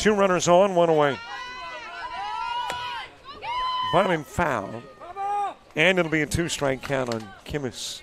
[SPEAKER 2] Two runners on, one away. Bunt and foul. And it'll be a 2-strike count on Kimmis.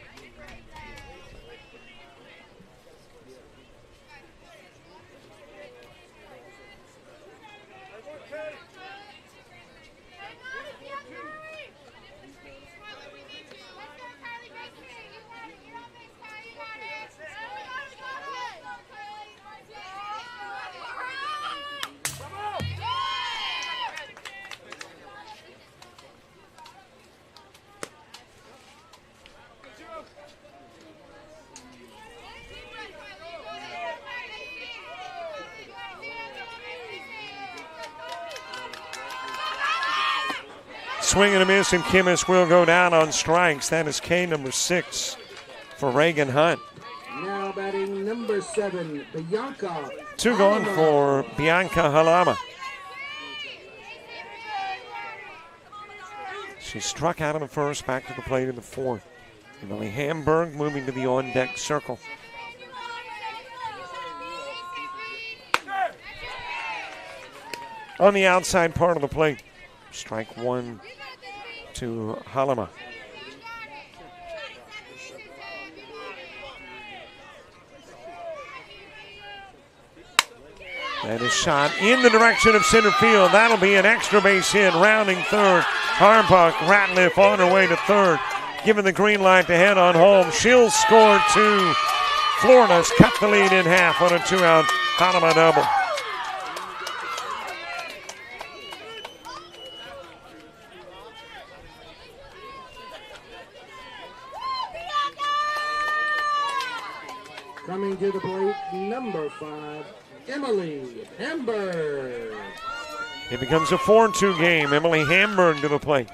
[SPEAKER 2] Swing and a miss, and Kimmis will go down on strikes. That is K number 6 for Reagan Hunt.
[SPEAKER 1] Now batting number 7, Bianca.
[SPEAKER 2] 2 gone for Bianca Halama. She struck out in the first, back to the plate in the fourth. Emily Hamburg moving to the on-deck circle. On the outside part of the plate. Strike 1 to Halama. That is shot in the direction of center field. That'll be an extra base hit. Rounding third. Harbaugh, Ratliff on her way to third. Given the green light to head on home. She'll score 2 Florida's cut the lead in half on a 2-out Hanema double.
[SPEAKER 1] Coming to the plate, number 5, Emily Hamburg.
[SPEAKER 2] It becomes a 4-2 game. Emily Hamburg to the plate.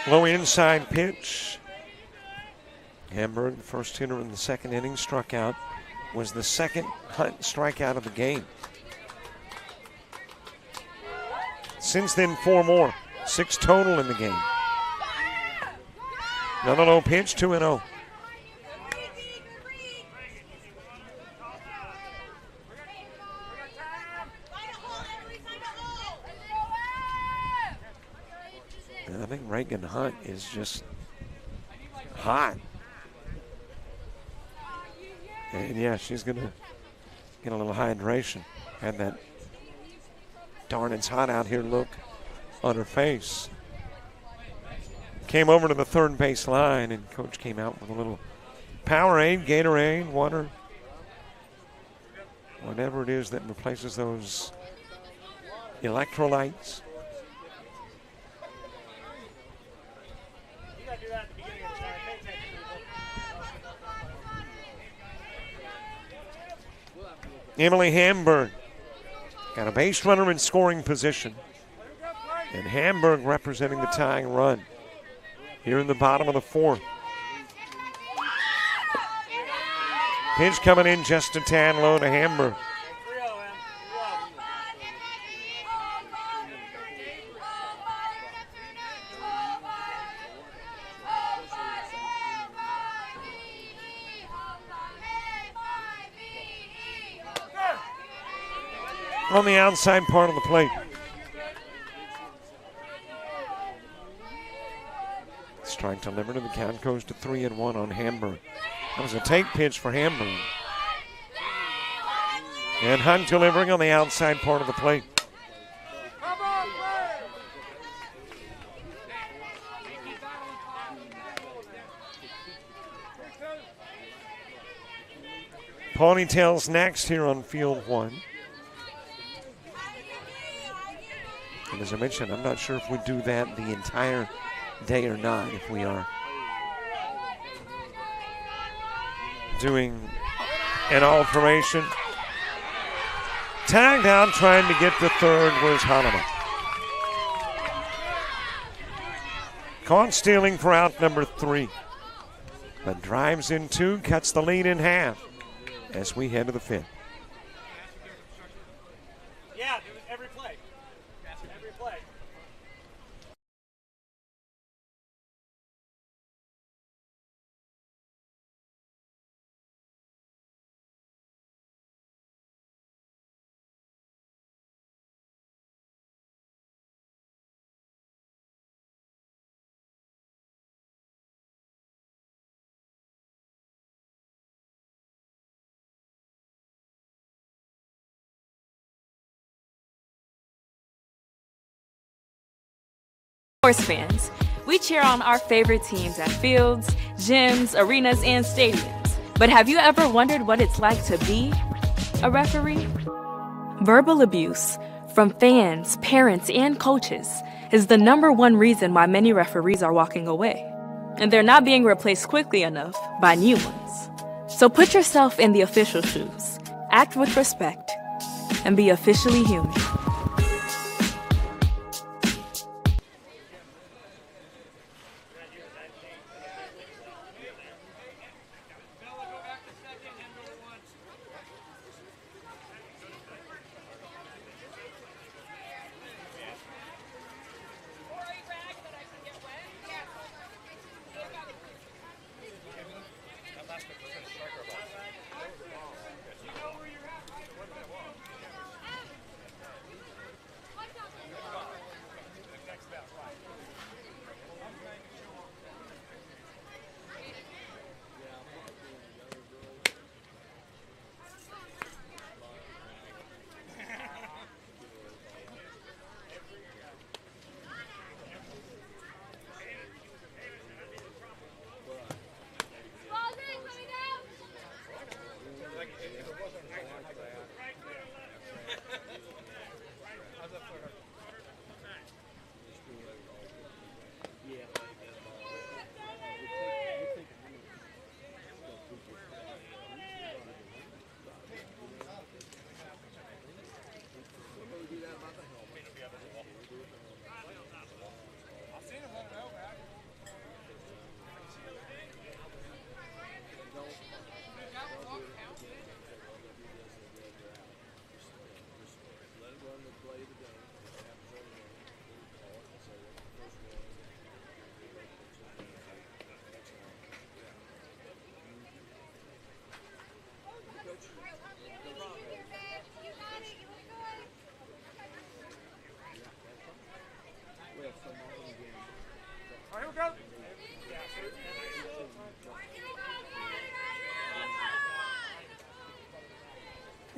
[SPEAKER 2] Low inside pitch. Hamburg, the first hitter in the second inning, struck out. Was the second Hunt strikeout of the game. Since then, 4 more. 6 total in the game. Another low pitch, 2-0. I think Reagan Hunt is just hot. And yeah, she's going to get a little hydration. Had that darn it's hot out here look on her face. Came over to the third base line, and coach came out with a little Powerade, Gatorade, water, whatever it is that replaces those electrolytes. Emily Hamburg got a base runner in scoring position. And Hamburg representing the tying run here in the bottom of the 4th. Pitch coming in just a tad low to Hamburg. On the outside part of the plate. Strike delivered, and the count goes to 3-1 on Hamburg. That was a take pitch for Hamburg. And Hunt delivering on the outside part of the plate. Ponytails next here on field 1. And as I mentioned, I'm not sure if we do that the entire day or not, if we are doing an alteration. Tagged out trying to get to third was Hanema. Caught stealing for out number 3. But drives in 2, cuts the lead in half as we head to the 5th.
[SPEAKER 6] Yeah, every play. Every play.
[SPEAKER 7] Sports fans, we cheer on our favorite teams at fields, gyms, arenas, and stadiums. But have you ever wondered what it's like to be a referee? Verbal abuse from fans, parents, and coaches is the #1 reason why many referees are walking away. And they're not being replaced quickly enough by new ones. So put yourself in the official shoes, act with respect, and be officially human.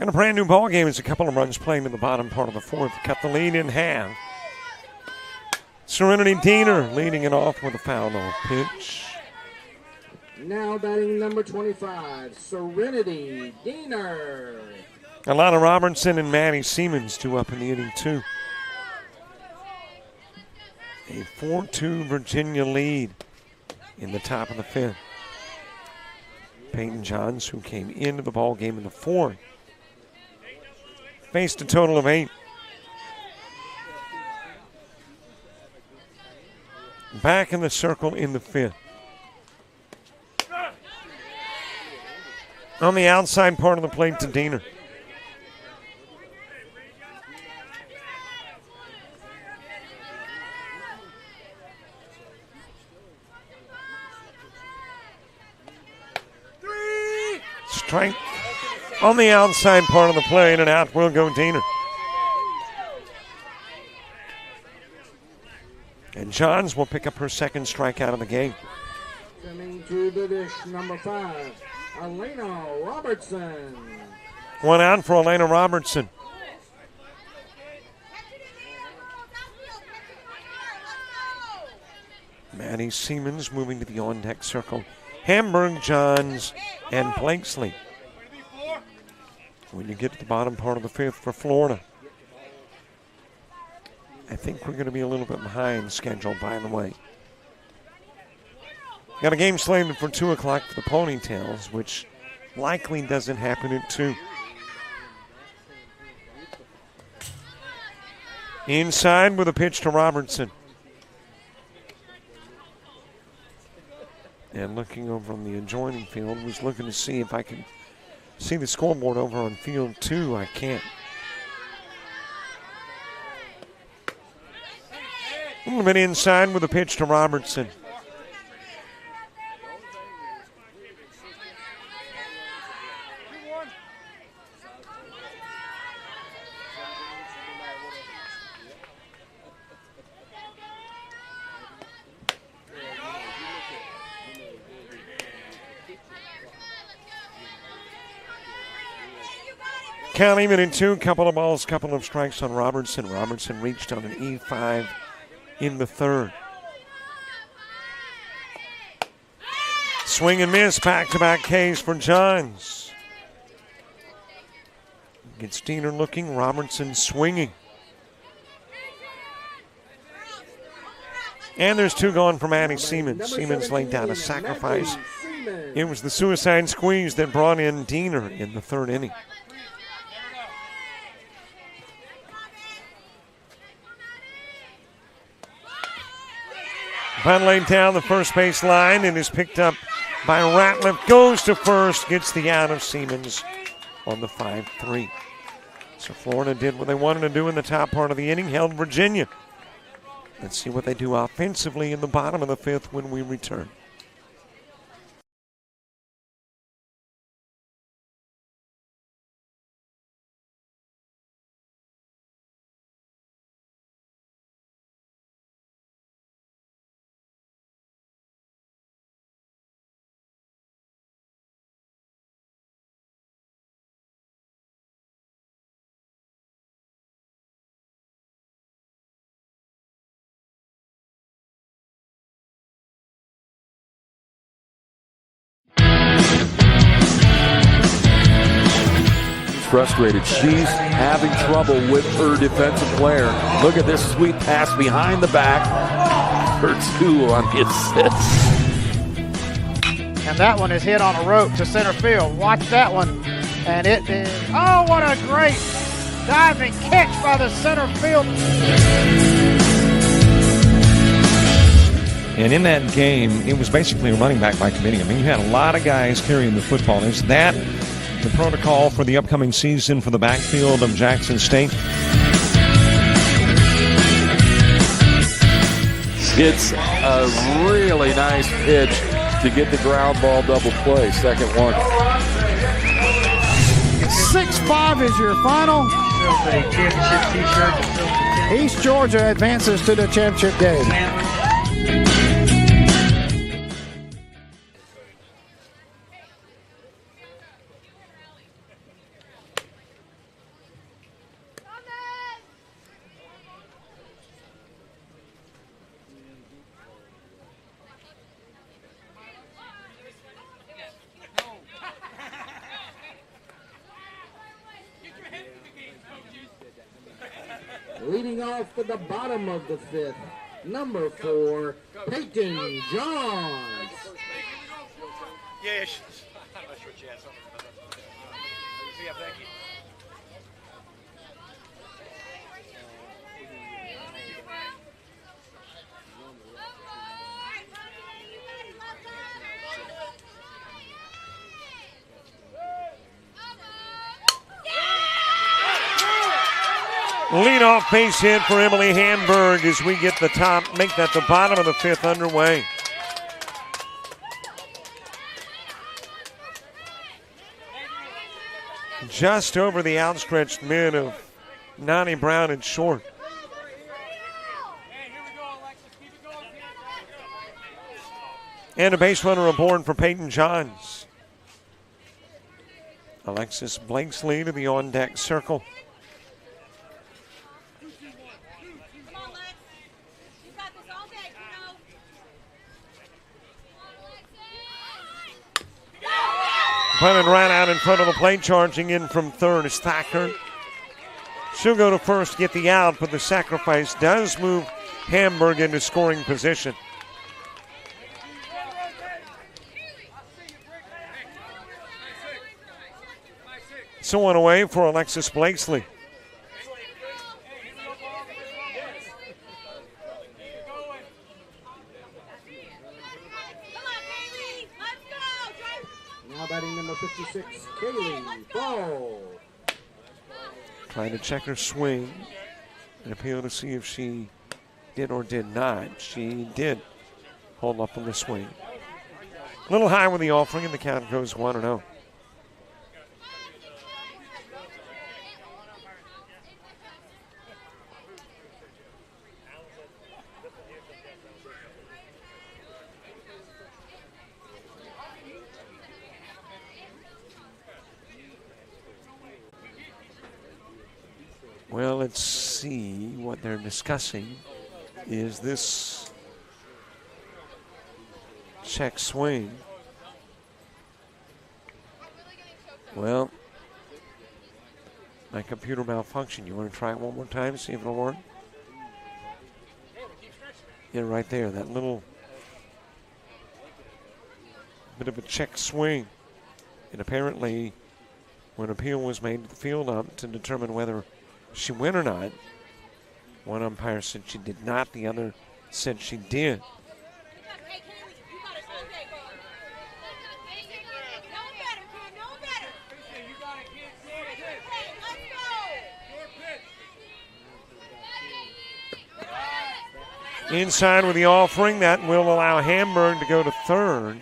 [SPEAKER 2] And a brand new ball game as a couple of runs playing in the bottom part of the fourth. Cut the lead in half. Serenity Diener leading it off with a foul off pitch.
[SPEAKER 1] Now batting number 25, Serenity Diener.
[SPEAKER 2] Alana Robertson and Maddie Siemens due up in the inning, too. A 4-2 Virginia lead in the top of the fifth. Peyton Johns, who came into the ball game in the fourth, faced a total of 8. Back in the circle in the fifth. On the outside part of the plate to Diener. Strike on the outside part of the plate, and out will go Diener. And Johns will pick up her second strikeout of the game.
[SPEAKER 1] Coming to the dish, number 5, Elena Robertson.
[SPEAKER 2] One out for Elena Robertson. Maddie Siemens moving to the on-deck circle. Hamburg, Johns, and Blakesley. When you get to the bottom part of the fifth for Florida. I think we're going to be a little bit behind schedule, by the way. Got a game slated for 2 o'clock for the Ponytails, which likely doesn't happen at 2. Inside with a pitch to Robertson. And looking over on the adjoining field, was looking to see if I could see the scoreboard over on field 2. I can't. A little bit inside with a pitch to Robertson. Count even in 2, couple of balls, couple of strikes on Robertson. Robertson reached on an E5 in the third. Swing and miss, back-to-back Ks for Johns. Gets Diener looking, Robertson swinging. And there's 2 gone for Maddie Siemens. Siemens laid down a sacrifice. It was the suicide squeeze that brought in Diener in the third inning. Bunt laid down the first base line and is picked up by Ratliff. Goes to first, gets the out of Siemens on the 5-3. So Florida did what they wanted to do in the top part of the inning, held Virginia. Let's see what they do offensively in the bottom of the fifth when we return.
[SPEAKER 3] Frustrated. She's having trouble with her defensive player. Look at this sweet pass behind the back. Her 2 on the assist.
[SPEAKER 4] And that one is hit on a rope to center field. Watch that one. And it is, oh, what a great diving catch by the center field.
[SPEAKER 2] And in that game, it was basically a running back by committee. I mean, you had a lot of guys carrying the football. Is that the protocol for the upcoming season for the backfield of Jackson State?
[SPEAKER 3] It's a really nice pitch to get the ground ball double play. Second one.
[SPEAKER 4] 6-5 is your final. East Georgia advances to the championship game.
[SPEAKER 1] Leading off to the bottom of the fifth, number 4, Peyton Johns.
[SPEAKER 2] Yeah, thank you. Lead-off base hit for Emily Hamburg as we get make that the bottom of the fifth underway. Just over the outstretched mid of Nani Brown and short. And a base runner aboard for Peyton Johns. Alexis Blakesley to the on-deck circle. Running right out in front of the plate, charging in from third is Thacker. She'll go to first, get the out, but the sacrifice does move Hamburg into scoring position. So one away for Alexis Blakesley.
[SPEAKER 1] Now batting number 56, Kaylee Ball.
[SPEAKER 2] Trying to check her swing and appeal to see if she did or did not. She did hold up on the swing. A little high with the offering, and the count goes 1-0. Well, let's see what they're discussing. Is this check swing? Well, my computer malfunctioned. You want to try it one more time, see if it'll work? Yeah, right there, that little bit of a check swing. And apparently, when appeal was made to the field ump to determine whether she went or not, one umpire said she did not, the other said she did. Inside with the offering, that will allow Hamburg to go to third.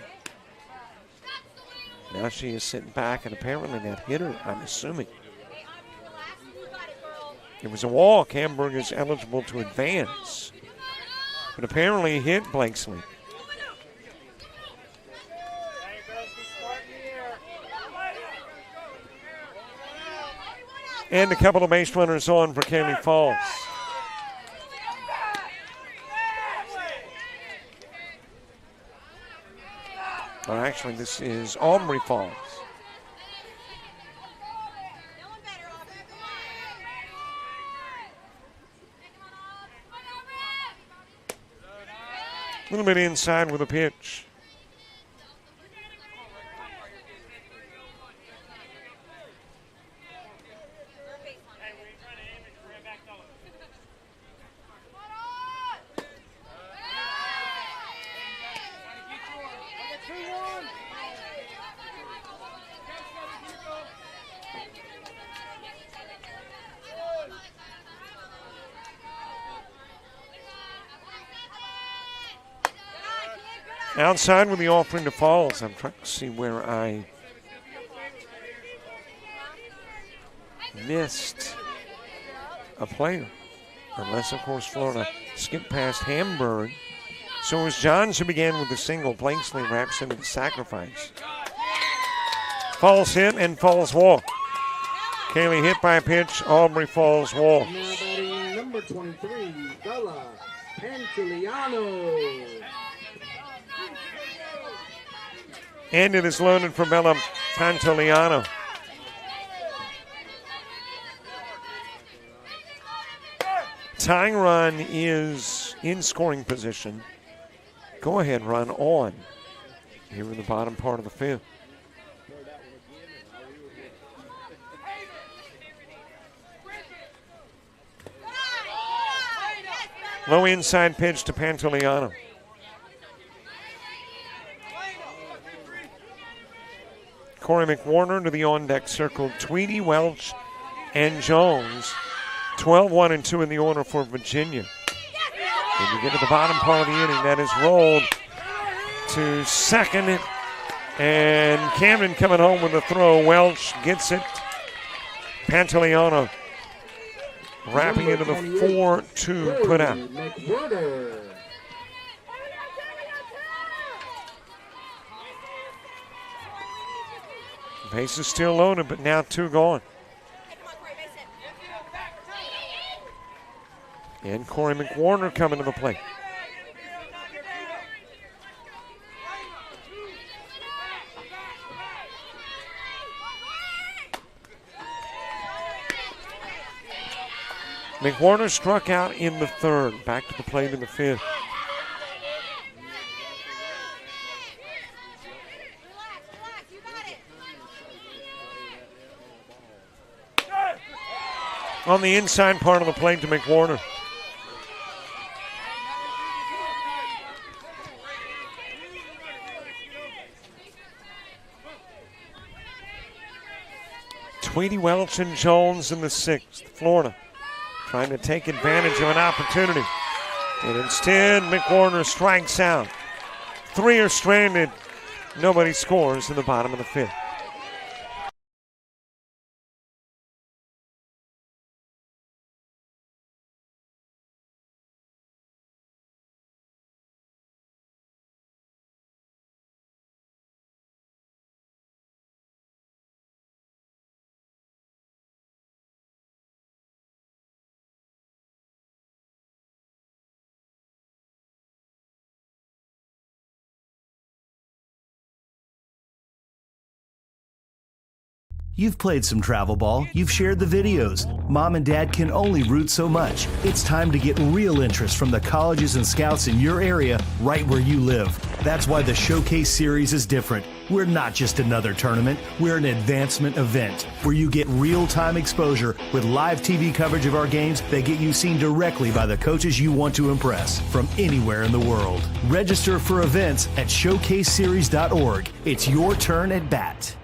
[SPEAKER 2] Now she is sitting back, and apparently that hit her, I'm assuming. It was a walk. Hamburg is eligible to advance. But apparently he hit Blakesley. And a couple of base runners on for Caney Falls. Or actually, this is Aubrey Falls. A little bit inside with a pitch. Outside with the offering to Falls. I'm trying to see where I missed a player. Unless, of course, Florida skipped past Hamburg. So it was Johns who began with the single. Blakesley wraps into the sacrifice. Falls hit and Falls walk. Kaylee hit by a pitch. Aubrey Falls walk.
[SPEAKER 1] Now batting number 23, Bella Pantiliano.
[SPEAKER 2] And it is loaded for Bella Pantoliano. Tying run is in scoring position. Go ahead run on here in the bottom part of the fifth. Low inside pitch to Pantoliano. Corey McWarner to the on-deck circle. Tweedy, Welch, and Jones. 12-1 and 2 in the order for Virginia. And you get to the bottom part of the inning. That is rolled to second. And Camden coming home with a throw. Welch gets it. Pantoliano wrapping into the 4-2 put out. Base is still loaded, but now 2 gone. And Corey McWarner coming to the plate. McWarner struck out in the third. Back to the plate in the fifth. On the inside part of the plate to McWarner. Tweedy, Welch, and Jones in the sixth. Florida trying to take advantage of an opportunity. And instead, McWarner strikes out. 3 are stranded. Nobody scores in the bottom of the fifth.
[SPEAKER 8] You've played some travel ball, you've shared the videos. Mom and Dad can only root so much. It's time to get real interest from the colleges and scouts in your area, right where you live. That's why the Showcase Series is different. We're not just another tournament, we're an advancement event where you get real-time exposure with live TV coverage of our games that get you seen directly by the coaches you want to impress from anywhere in the world. Register for events at showcaseseries.org. It's your turn at bat.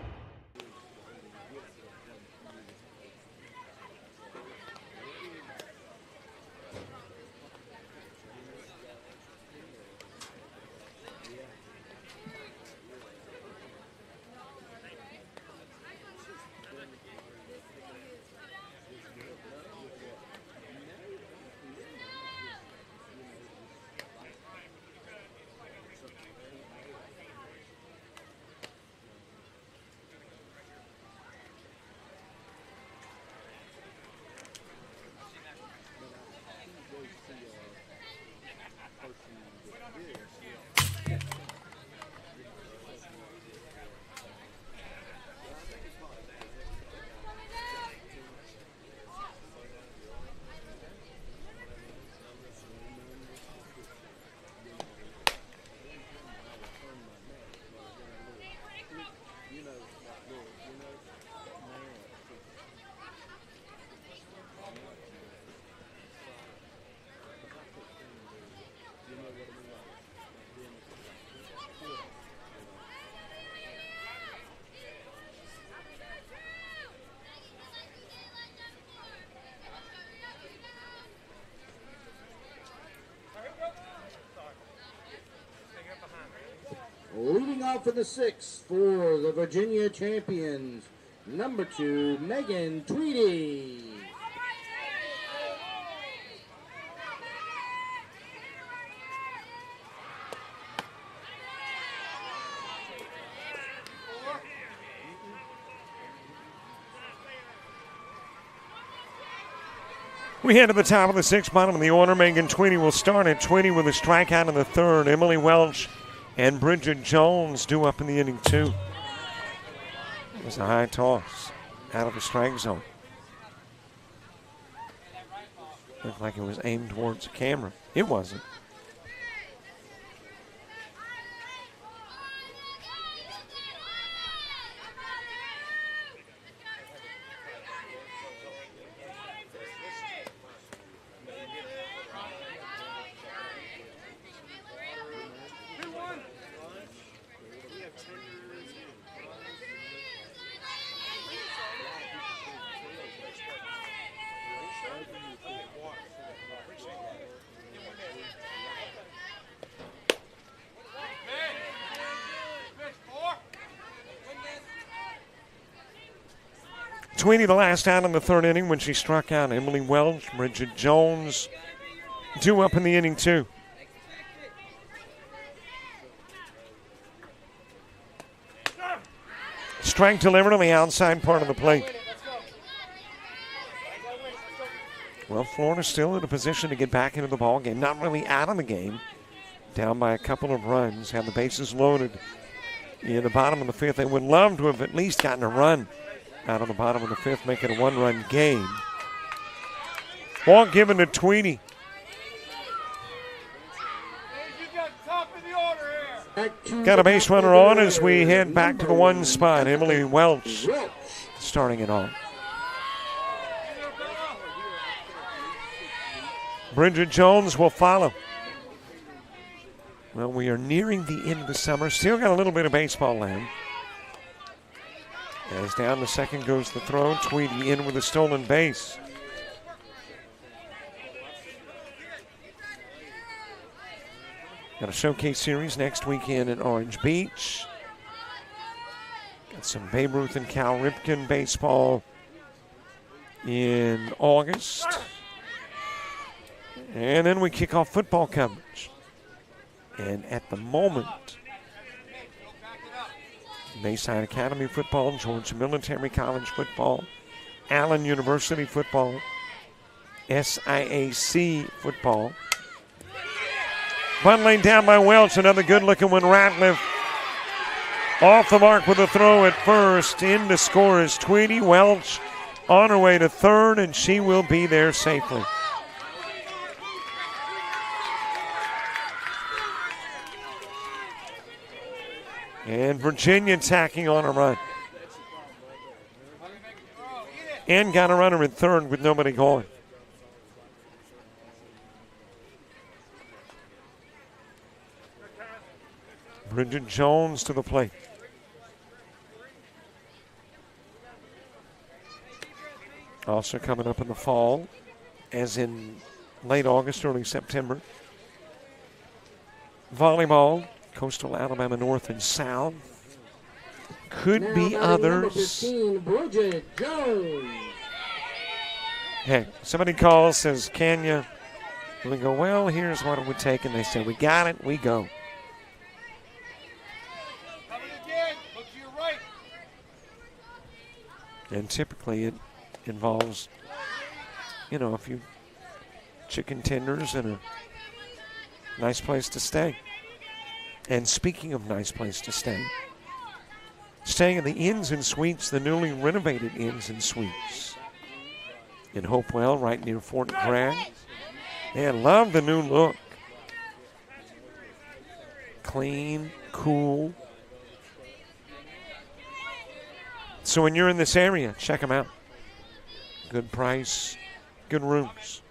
[SPEAKER 1] Leading off in the sixth for the Virginia champions, number 2, Megan Tweedy.
[SPEAKER 2] We head to the top of the sixth, bottom of the order. Megan Tweedy will start at Tweedy with a strikeout in the third. Emily Welch and Bridget Jones due up in the inning, too. It was a high toss out of the strike zone. Looked like it was aimed towards the camera. It wasn't. Tweedy the last out in the third inning when she struck out Emily Welch. Bridget Jones due up in the inning, too. Strike delivered on the outside part of the plate. Well, Florida's still in a position to get back into the ball game. Not really out of the game. Down by a couple of runs. Have the bases loaded in the bottom of the fifth. They would love to have at least gotten a run out of the bottom of the fifth, make it a one-run game. Ball given to Tweedy. Got a base runner on as we head back to the one spot. Emily Welch starting it off. Bridget Jones will follow. Well, we are nearing the end of the summer. Still got a little bit of baseball left. As down the second goes the throw. Tweedy in with a stolen base. Got a showcase series next weekend in Orange Beach. Got some Babe Ruth and Cal Ripken baseball in August. And then we kick off football coverage. And at the moment, Bayside Academy football, Georgia Military College football, Allen University football, SIAC football. Bunt laid down by Welch, another good-looking one. Ratliff off the mark with a throw at first. In to score is Tweedy. Welch on her way to third, and she will be there safely. And Virginia tacking on a run. And got a runner in third with nobody going. Bridget Jones to the plate. Also coming up in the fall, as in late August, early September. Volleyball. Coastal Alabama North and South. Could now be others.
[SPEAKER 1] 15, Bridget Jones.
[SPEAKER 2] Hey, somebody calls, says, can you? And we go, well, here's what it would take. And they say, we got it, we go.
[SPEAKER 6] Coming again, look to your right.
[SPEAKER 2] And typically it involves, you know, a few chicken tenders and a nice place to stay. And speaking of nice place to stay, staying in the Inns and Suites, the newly renovated Inns and Suites in Hopewell, right near Fort Bragg. Man, love the new look. Clean, cool. So when you're in this area, check them out. Good price, good rooms.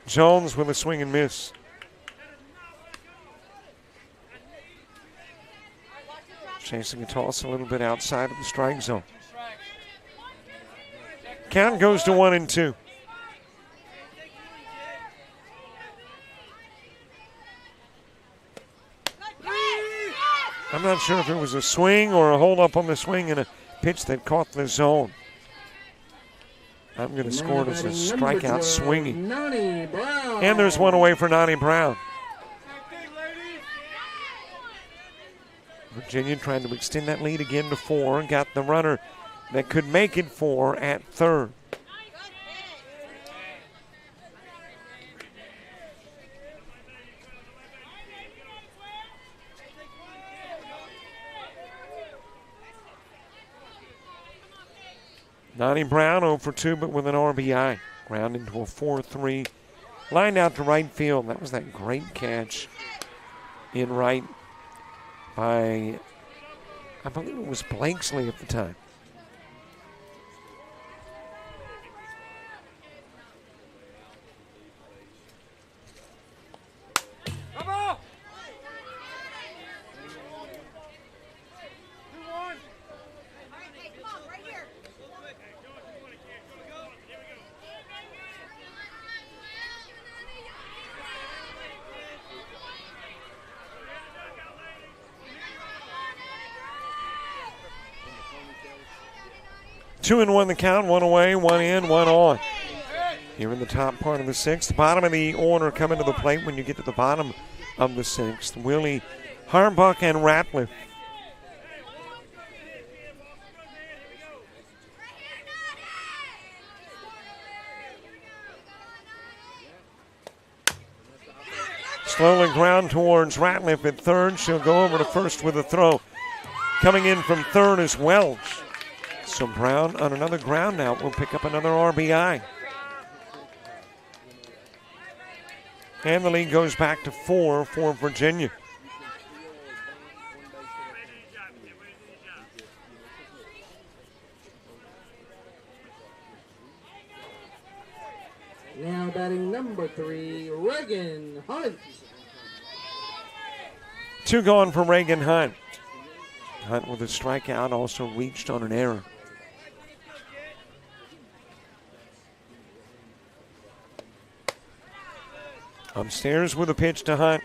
[SPEAKER 2] Jones with a swing and miss. Chasing a toss a little bit outside of the strike zone. Count goes to 1-2. I'm not sure if it was a swing or a hold up on the swing and a pitch that caught the zone. I'm going to score it as a strikeout swinging. And there's one away for Nani Brown. Virginia trying to extend that lead again to 4 and got the runner that could make it 4 at third. Nani Brown 0 for 2, but with an RBI. Ground into a 4-3. Lined out to right field. That was that great catch in right by, I believe it was Blakesley at the time. Two and one the count, one away, one in, one on. Here in the top part of the sixth. Bottom of the order coming to the plate when you get to the bottom of the sixth. Willie, Harbuck, and Ratliff. Slowly ground towards Ratliff at third. She'll go over to first with a throw. Coming in from third is Welch. So Brown on another ground out will pick up another RBI. And the lead goes back to 4 for Virginia.
[SPEAKER 1] Now batting number 3, Reagan Hunt.
[SPEAKER 2] 2 gone for Reagan Hunt. Hunt with a strikeout, also reached on an error. Upstairs with a pitch to Hunt.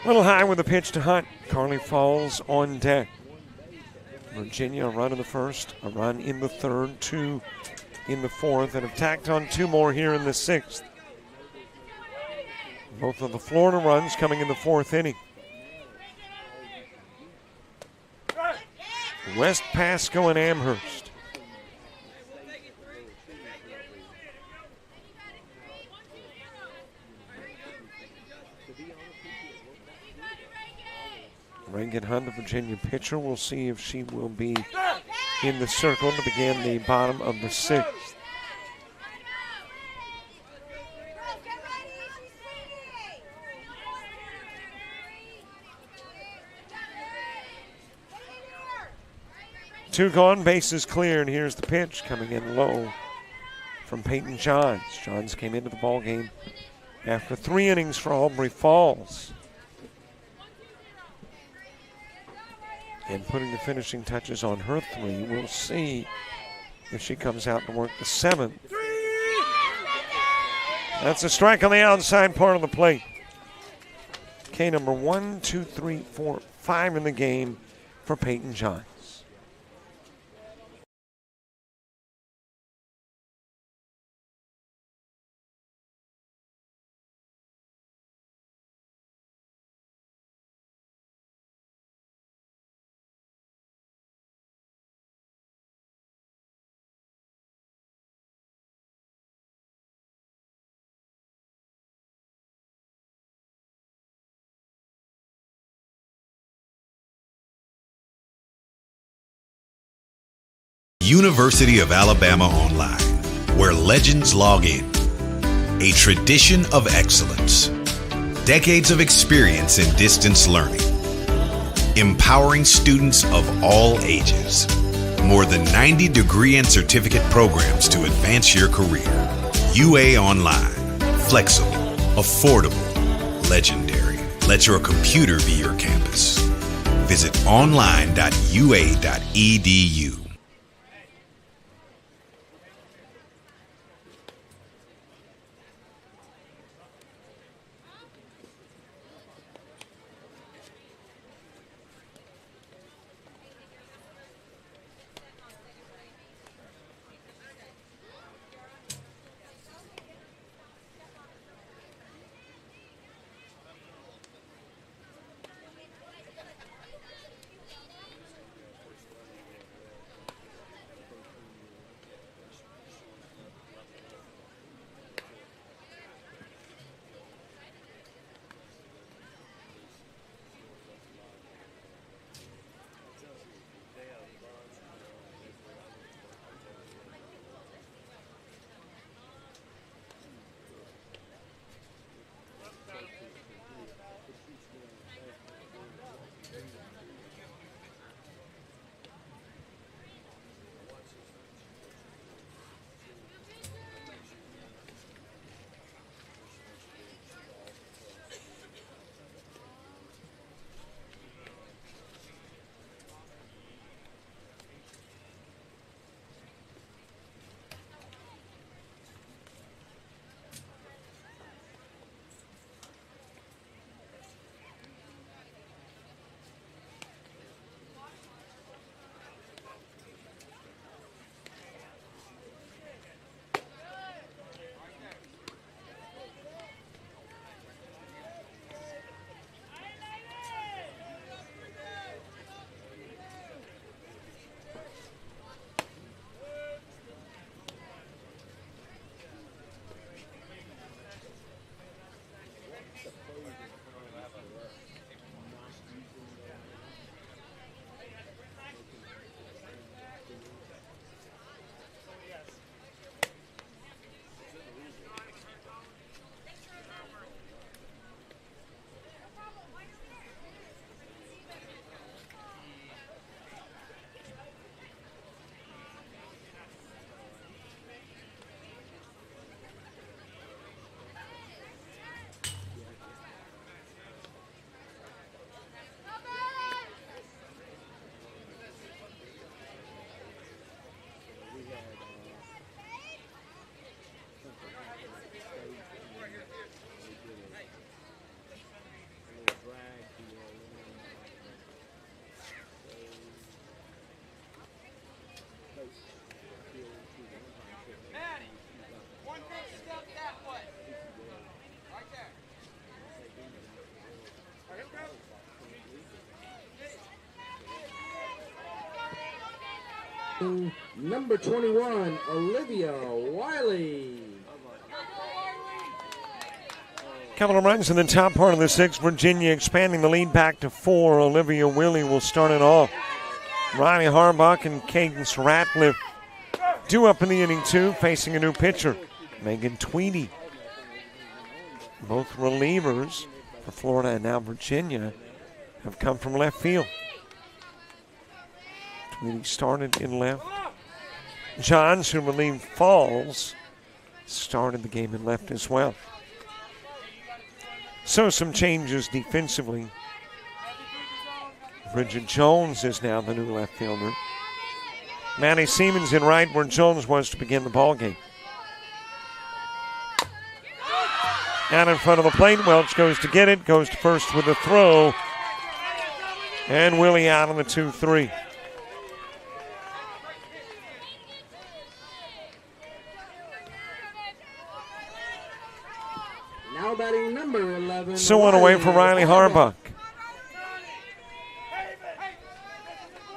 [SPEAKER 2] A little high with a pitch to Hunt. Carly falls on deck. Virginia, a run in the first, a run in the third, 2 in the fourth, and have tacked on 2 more here in the sixth. Both of the Florida runs coming in the fourth inning. West Pasco and Amherst. Reagan Hunt, the Virginia pitcher. We'll see if she will be in the circle to begin the bottom of the sixth. Two gone, bases clear, and here's the pitch coming in low from Peyton Johns. Johns came into the ballgame after 3 innings for Aubrey Falls. And putting the finishing touches on her 3. We'll see if she comes out to work the 7th. That's a strike on the outside part of the plate. K number 1, 2, 3, 4, 5 in the game for Peyton Johns.
[SPEAKER 5] University of Alabama Online, where legends log in. A tradition of excellence. Decades of experience in distance learning. Empowering students of all ages. More than 90 degree and certificate programs to advance your career. UA Online. Flexible, affordable, legendary. Let your computer be your campus. Visit online.ua.edu.
[SPEAKER 1] Number 21, Olivia Wiley.
[SPEAKER 2] Couple of runs in the top part of the sixth. Virginia expanding the lead back to 4. Olivia Willie will start it off. Riley Harbach and Cadence Ratliff due up in the inning 2, facing a new pitcher, Megan Tweedy. Both relievers for Florida and now Virginia have come from left field. Tweedy started in left. Johns, who relieved Falls, started the game in left as well. So some changes defensively. Bridget Jones is now the new left fielder. Maddie Siemens in right where Jones was to begin the ball game. Out in front of the plate, Welch goes to get it, goes to first with a throw. And Willie out on the 2-3.
[SPEAKER 1] Now batting number 11.
[SPEAKER 2] So one away for Riley Harbach.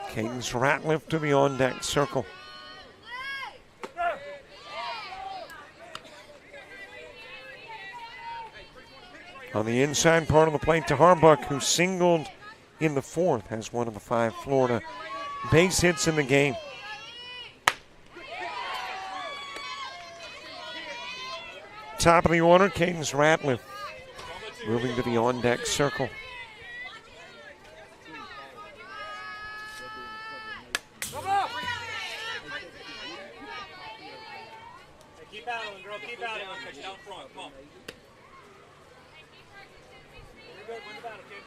[SPEAKER 2] Cadence Ratliff to the on-deck circle. On the inside part of the plate to Harbach, who singled in the 4th, has one of the 5 Florida base hits in the game. Top of the order, Cadence Ratliff moving to the on-deck circle.
[SPEAKER 9] Keep battling, girl. Keep battling. Catch it out front. Come on. You're good. Win the battle, kid.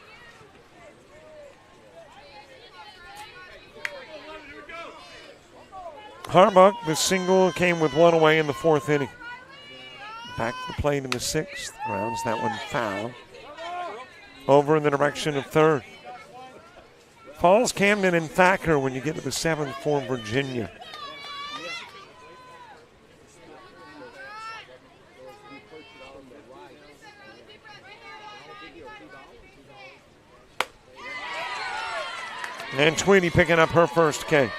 [SPEAKER 2] Harbach, the single came with one away in the 4th inning. Back to the plate in the 6th. Rounds that one foul. Over in the direction of 3rd. Falls, Camden, and Thacker when you get to the 7th for Virginia. And Tweedy picking up her first K.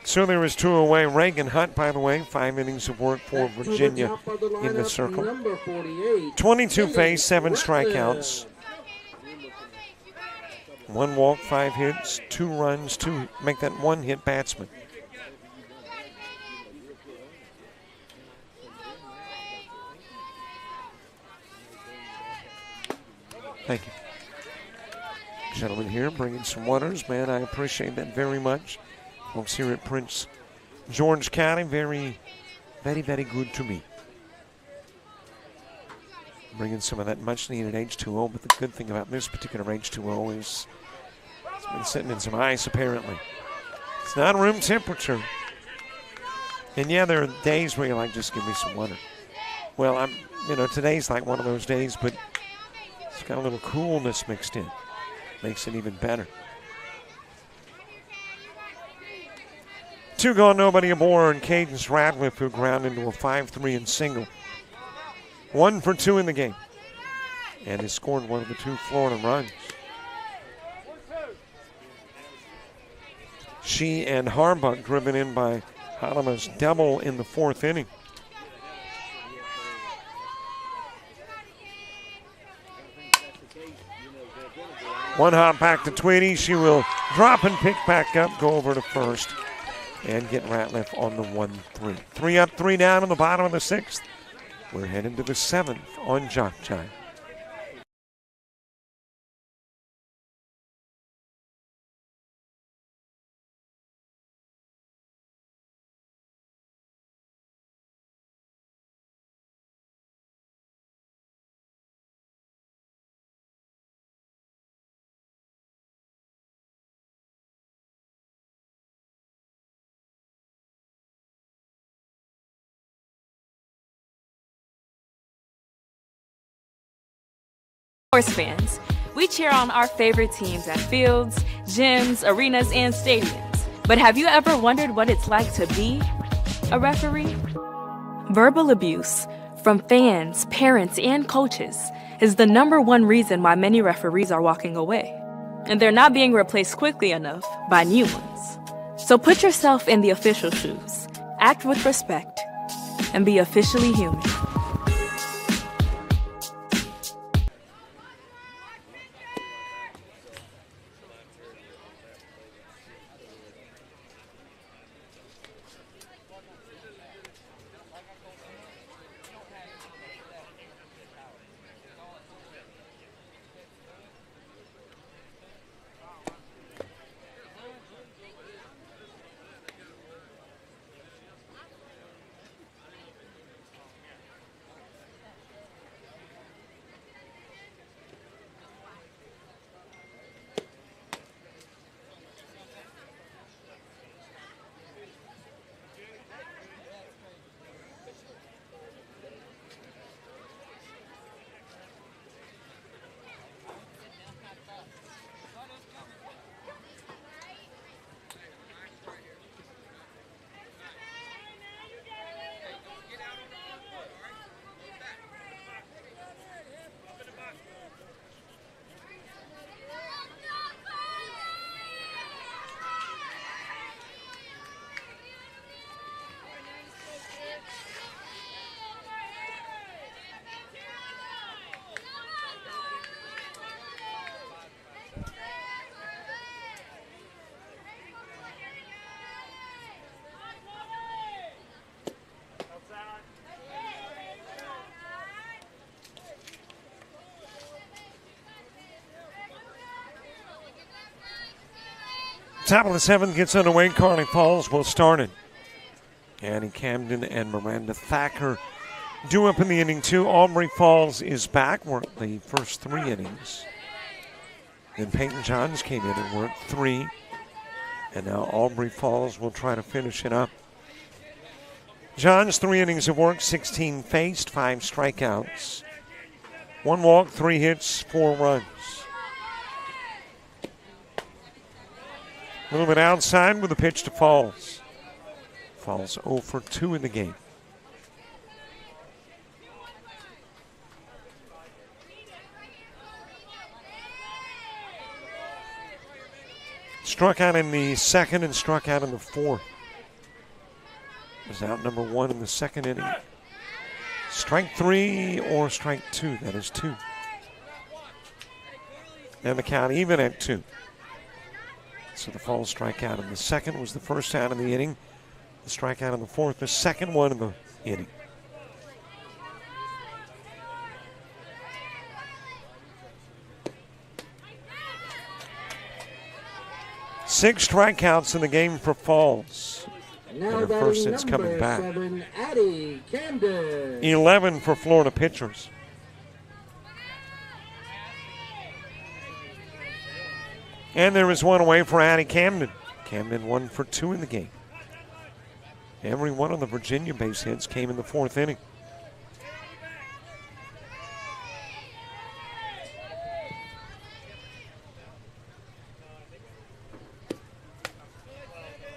[SPEAKER 2] So there is 2 away. Reagan Hunt, by the way, 5 innings of work for Virginia in the circle. 22 face, 7 strikeouts. 1 walk, 5 hits, 2 runs, 2 make that 1-hit batsman. Thank you. Gentlemen here bringing some waters, man. I appreciate that very much. Folks here at Prince George County, very, very, very good to me. Bringing some of that much-needed H2O, but the good thing about this particular H2O is it's been sitting in some ice, apparently. It's not room temperature. And yeah, there are days where you're like, just give me some water. Well, today's like one of those days, but it's got a little coolness mixed in. Makes it even better. 2 gone, nobody aboard. Cadence Ratliff, who ground into a 5-3 and single. 1 for 2 in the game. And has scored one of the 2 Florida runs. She and Harbach driven in by Halama's double in the 4th inning. One hop back to Tweedy. She will drop and pick back up, go over to first, and get Ratliff on the 1-3. 3 up, 3 down in the bottom of the 6th. We're heading to the 7th on JockJive.
[SPEAKER 7] Sports fans, we cheer on our favorite teams at fields, gyms, arenas, and stadiums. But have you ever wondered what it's like to be a referee? Verbal abuse from fans, parents, and coaches is the #1 reason why many referees are walking away. And they're not being replaced quickly enough by new ones. So put yourself in the official shoes, act with respect, and be officially human.
[SPEAKER 2] Top of the 7th gets underway. Kearney Falls will start it. Annie Camden and Miranda Thacker due up in the inning 2. Aubrey Falls is back, worked the first 3 innings. Then Peyton Johns came in and worked 3. And now Aubrey Falls will try to finish it up. Johns, 3 innings of work, 16 faced, 5 strikeouts. 1 walk, 3 hits, 4 runs. A little bit outside with a pitch to Falls. Falls 0 for 2 in the game. Struck out in the 2nd and struck out in the 4th. Was out number 1 in the 2nd inning. Strike 3 or strike 2. That is 2. And the count even at 2. So the Falls strikeout in the 2nd was the first out of the inning. The strikeout in the 4th, the 2nd one in the inning. Six strikeouts in the game for Falls.
[SPEAKER 1] Now
[SPEAKER 2] and her first since coming back.
[SPEAKER 1] 7, Addie Camden.
[SPEAKER 2] 11 for Florida pitchers. And there is one away for Addie Camden. Camden 1 for 2 in the game. Every one of the Virginia base hits came in the 4th inning.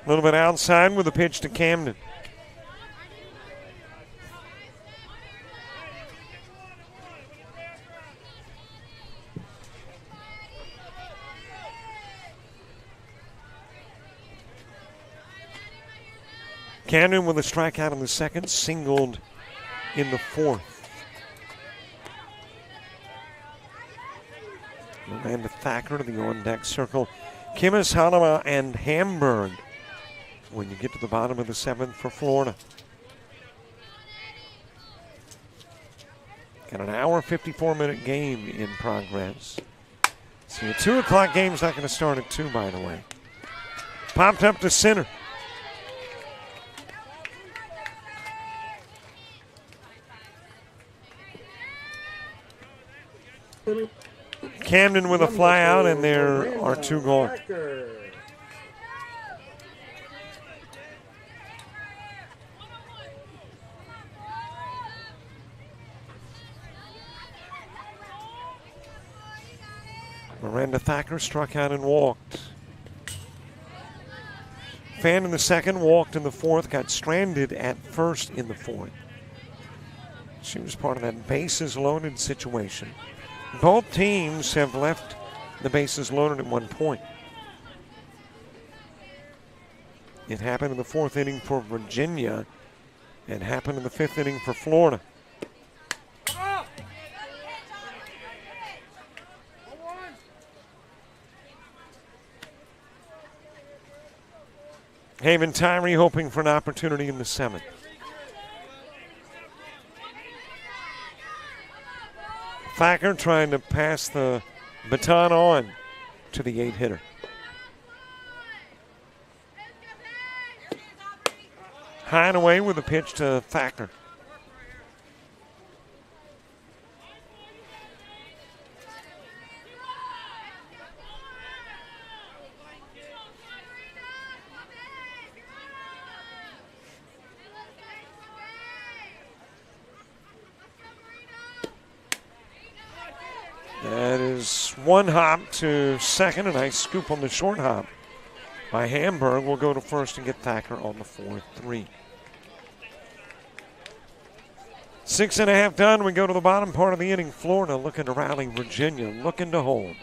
[SPEAKER 2] A little bit outside with a pitch to Camden. Camden with a strikeout in the 2nd, singled in the 4th. Miranda Thacker to the on-deck circle. Kimmis, Hanema, and Hamburg when you get to the bottom of the 7th for Florida. Got an hour, 54-minute game in progress. See, a 2 o'clock game's not going to start at 2, by the way. Popped up to center. Camden with a fly out, and there are 2 gone. Miranda Thacker struck out and walked. Fan in the second, walked in the fourth, got stranded at first in the fourth. She was part of that bases loaded situation. Both teams have left the bases loaded at one point. It happened in the fourth inning for Virginia. It happened in the fifth inning for Florida. Haven Tyree hoping for an opportunity in the seventh. Thacker trying to pass the baton on to the 8-hitter. High and away with a pitch to Thacker. That is one hop to second, a nice scoop on the short hop by Hamburg. Will go to first and get Thacker on the 4-3. 6.5 done. We go to the bottom part of the inning. Florida looking to rally. Virginia looking to hold.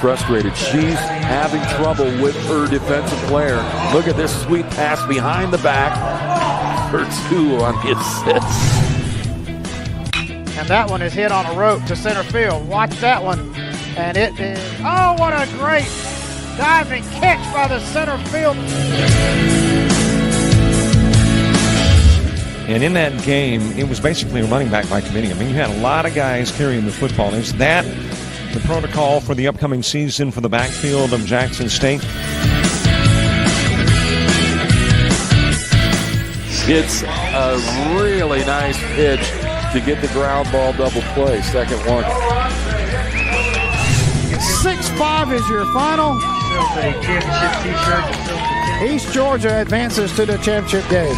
[SPEAKER 3] Frustrated. She's having trouble with her defensive player. Look at this sweet pass behind the back for 2 on the assist.
[SPEAKER 4] And that one is hit on a rope to center field. Watch that one. And it is, oh, what a great diving catch by the center field.
[SPEAKER 2] And in that game, it was basically a running back by committee. I mean, you had a lot of guys carrying the football. Is that the protocol for the upcoming season for the backfield of Jackson State?
[SPEAKER 3] It's a really nice pitch to get the ground ball double play. Second one.
[SPEAKER 4] 6-5 is your final. East Georgia advances to the championship game.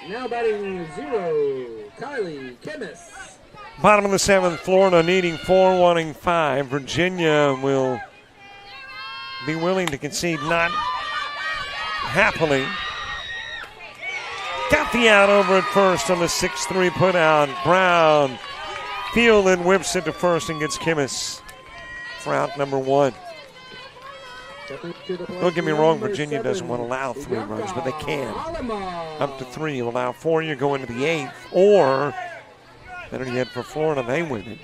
[SPEAKER 1] Now batting 0, Kylie Chemist.
[SPEAKER 2] Bottom of the seventh, Florida needing 4, wanting 5. Virginia will be willing to concede, not happily. Got the out over at first on the 6-3 put out. Brown fielded, whips it to first and gets Chemist for out number 1. Don't get me wrong, Virginia doesn't want to allow 3 runs, but they can. Up to 3, you allow 4, you go into the 8th, or better yet for Florida, they win it.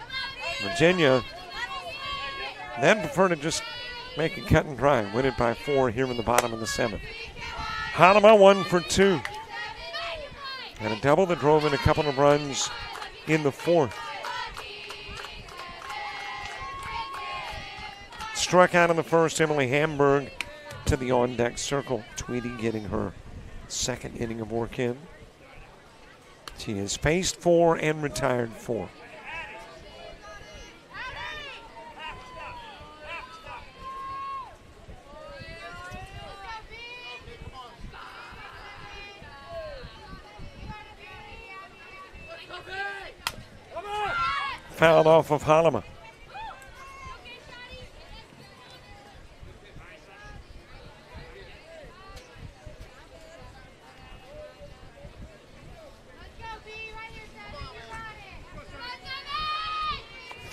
[SPEAKER 2] Virginia, they'd prefer to just make it cut and dry, win it by 4 here in the bottom of the 7th. Hanema 1 for 2. And a double that drove in a couple of runs in the 4th. Struck out in the first, Emily Hamburg to the on-deck circle. Tweedy getting her second inning of work in. She has faced 4 and retired 4. Fouled off of Hanema.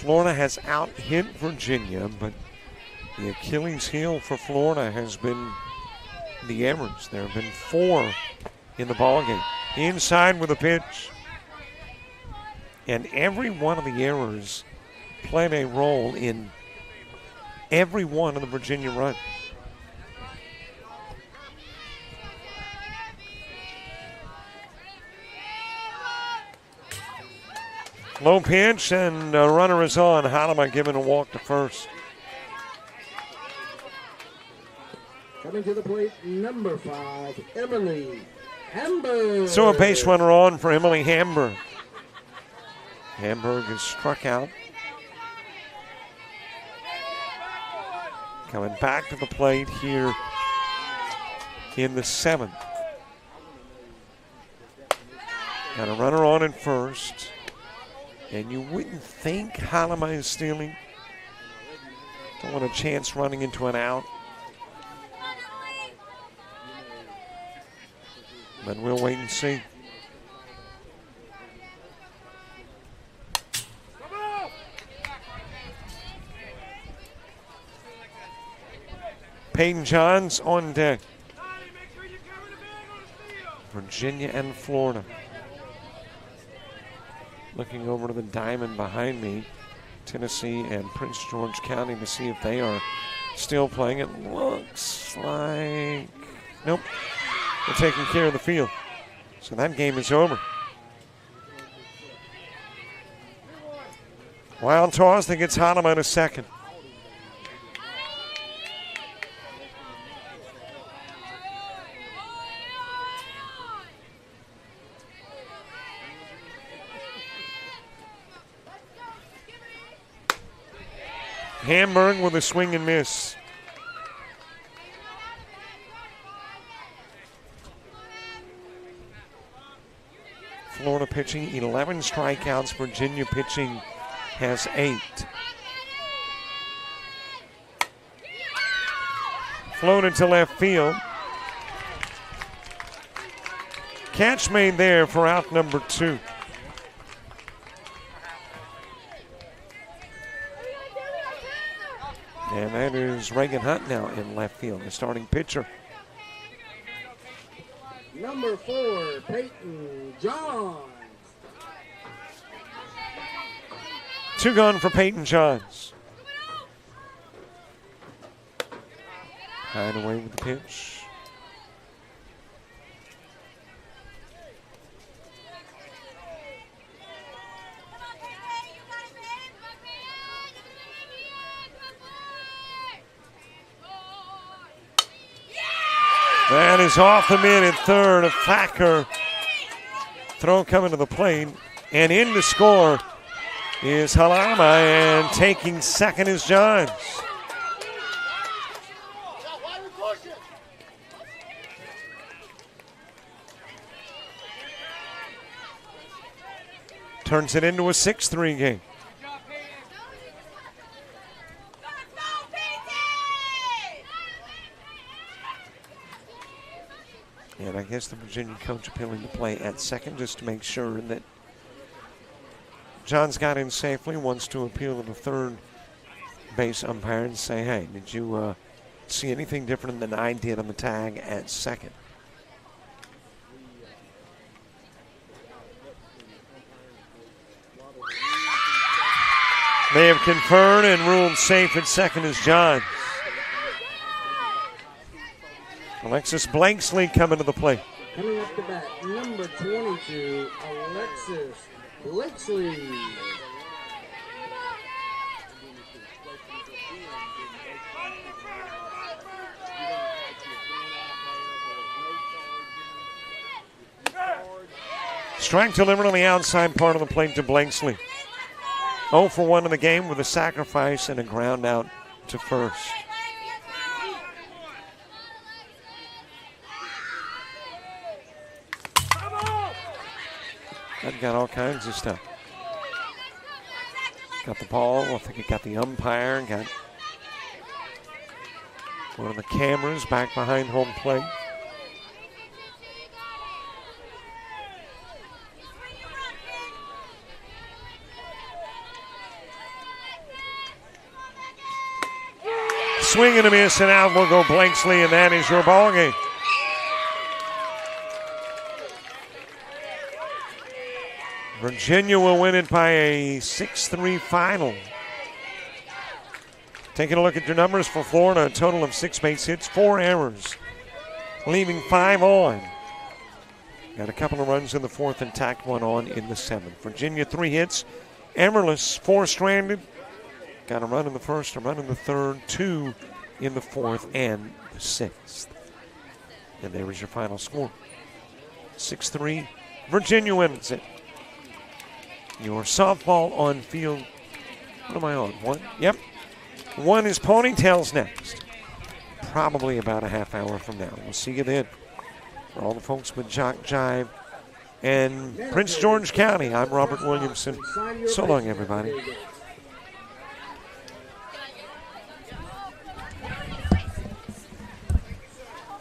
[SPEAKER 2] Florida has out-hit Virginia, but the Achilles heel for Florida has been the errors. There have been 4 in the ballgame. Inside with a pitch. And every one of the errors played a role in every one of the Virginia runs. Low pitch, and a runner is on. Halima giving a walk to first.
[SPEAKER 1] Coming to the plate, number 5, Emily Hamburg.
[SPEAKER 2] So a base runner on for Emily Hamburg. Hamburg is struck out. Coming back to the plate here in the 7th. Got a runner on at first. And you wouldn't think Halima is stealing. Don't want a chance running into an out. But we'll wait and see. Peyton Johns on deck. Virginia and Florida. Looking over to the diamond behind me, Tennessee and Prince George County, to see if they are still playing. It looks like, nope, they're taking care of the field. So that game is over. Wild toss that gets Halima in a second. Hamburg with a swing and miss. Florida pitching 11 strikeouts. Virginia pitching has 8. Floated to left field. Catch made there for out number 2. And that is Reagan Hunt now in left field, the starting pitcher.
[SPEAKER 1] Number 4, Peyton Johns.
[SPEAKER 2] 2 gone for Peyton Johns. High and away with the pitch. That is off the mid at third. A Thacker throw coming to the plate. And in to score is Halima, and taking second is Johns. Turns it into a 6-3 game. And I guess the Virginia coach appealing to play at second just to make sure that Johns got in safely, wants to appeal to the third base umpire and say, hey, did you see anything different than I did on the tag at second? They have conferred and ruled safe at second as Johns. Alexis Blakesley coming to the plate.
[SPEAKER 1] Coming up to bat, number 22, Alexis Blakesley.
[SPEAKER 2] Strike delivered on the outside part of the plate to Blakesley. 0 for 1 in the game with a sacrifice and a ground out to first. That got all kinds of stuff. Got the ball. I think it got the umpire. Got one of the cameras back behind home plate. Swing and a miss, and out will go Blakesley, and that is your ball game. Virginia will win it by a 6-3 final. Taking a look at your numbers for Florida, a total of 6 base hits, 4 errors, leaving 5 on. Got a couple of runs in the 4th and tacked 1 on in the 7th. Virginia 3 hits, Amerless 4 stranded. Got a run in the 1st, a run in the 3rd, 2 in the 4th and the 6th. And there is your final score. 6-3, Virginia wins it. Your softball on field, what am I on, 1? Yep. 1 is Ponytails next. Probably about a half hour from now. We'll see you then. For all the folks with JockJive and Prince George County, I'm Robert Williamson. So long, everybody.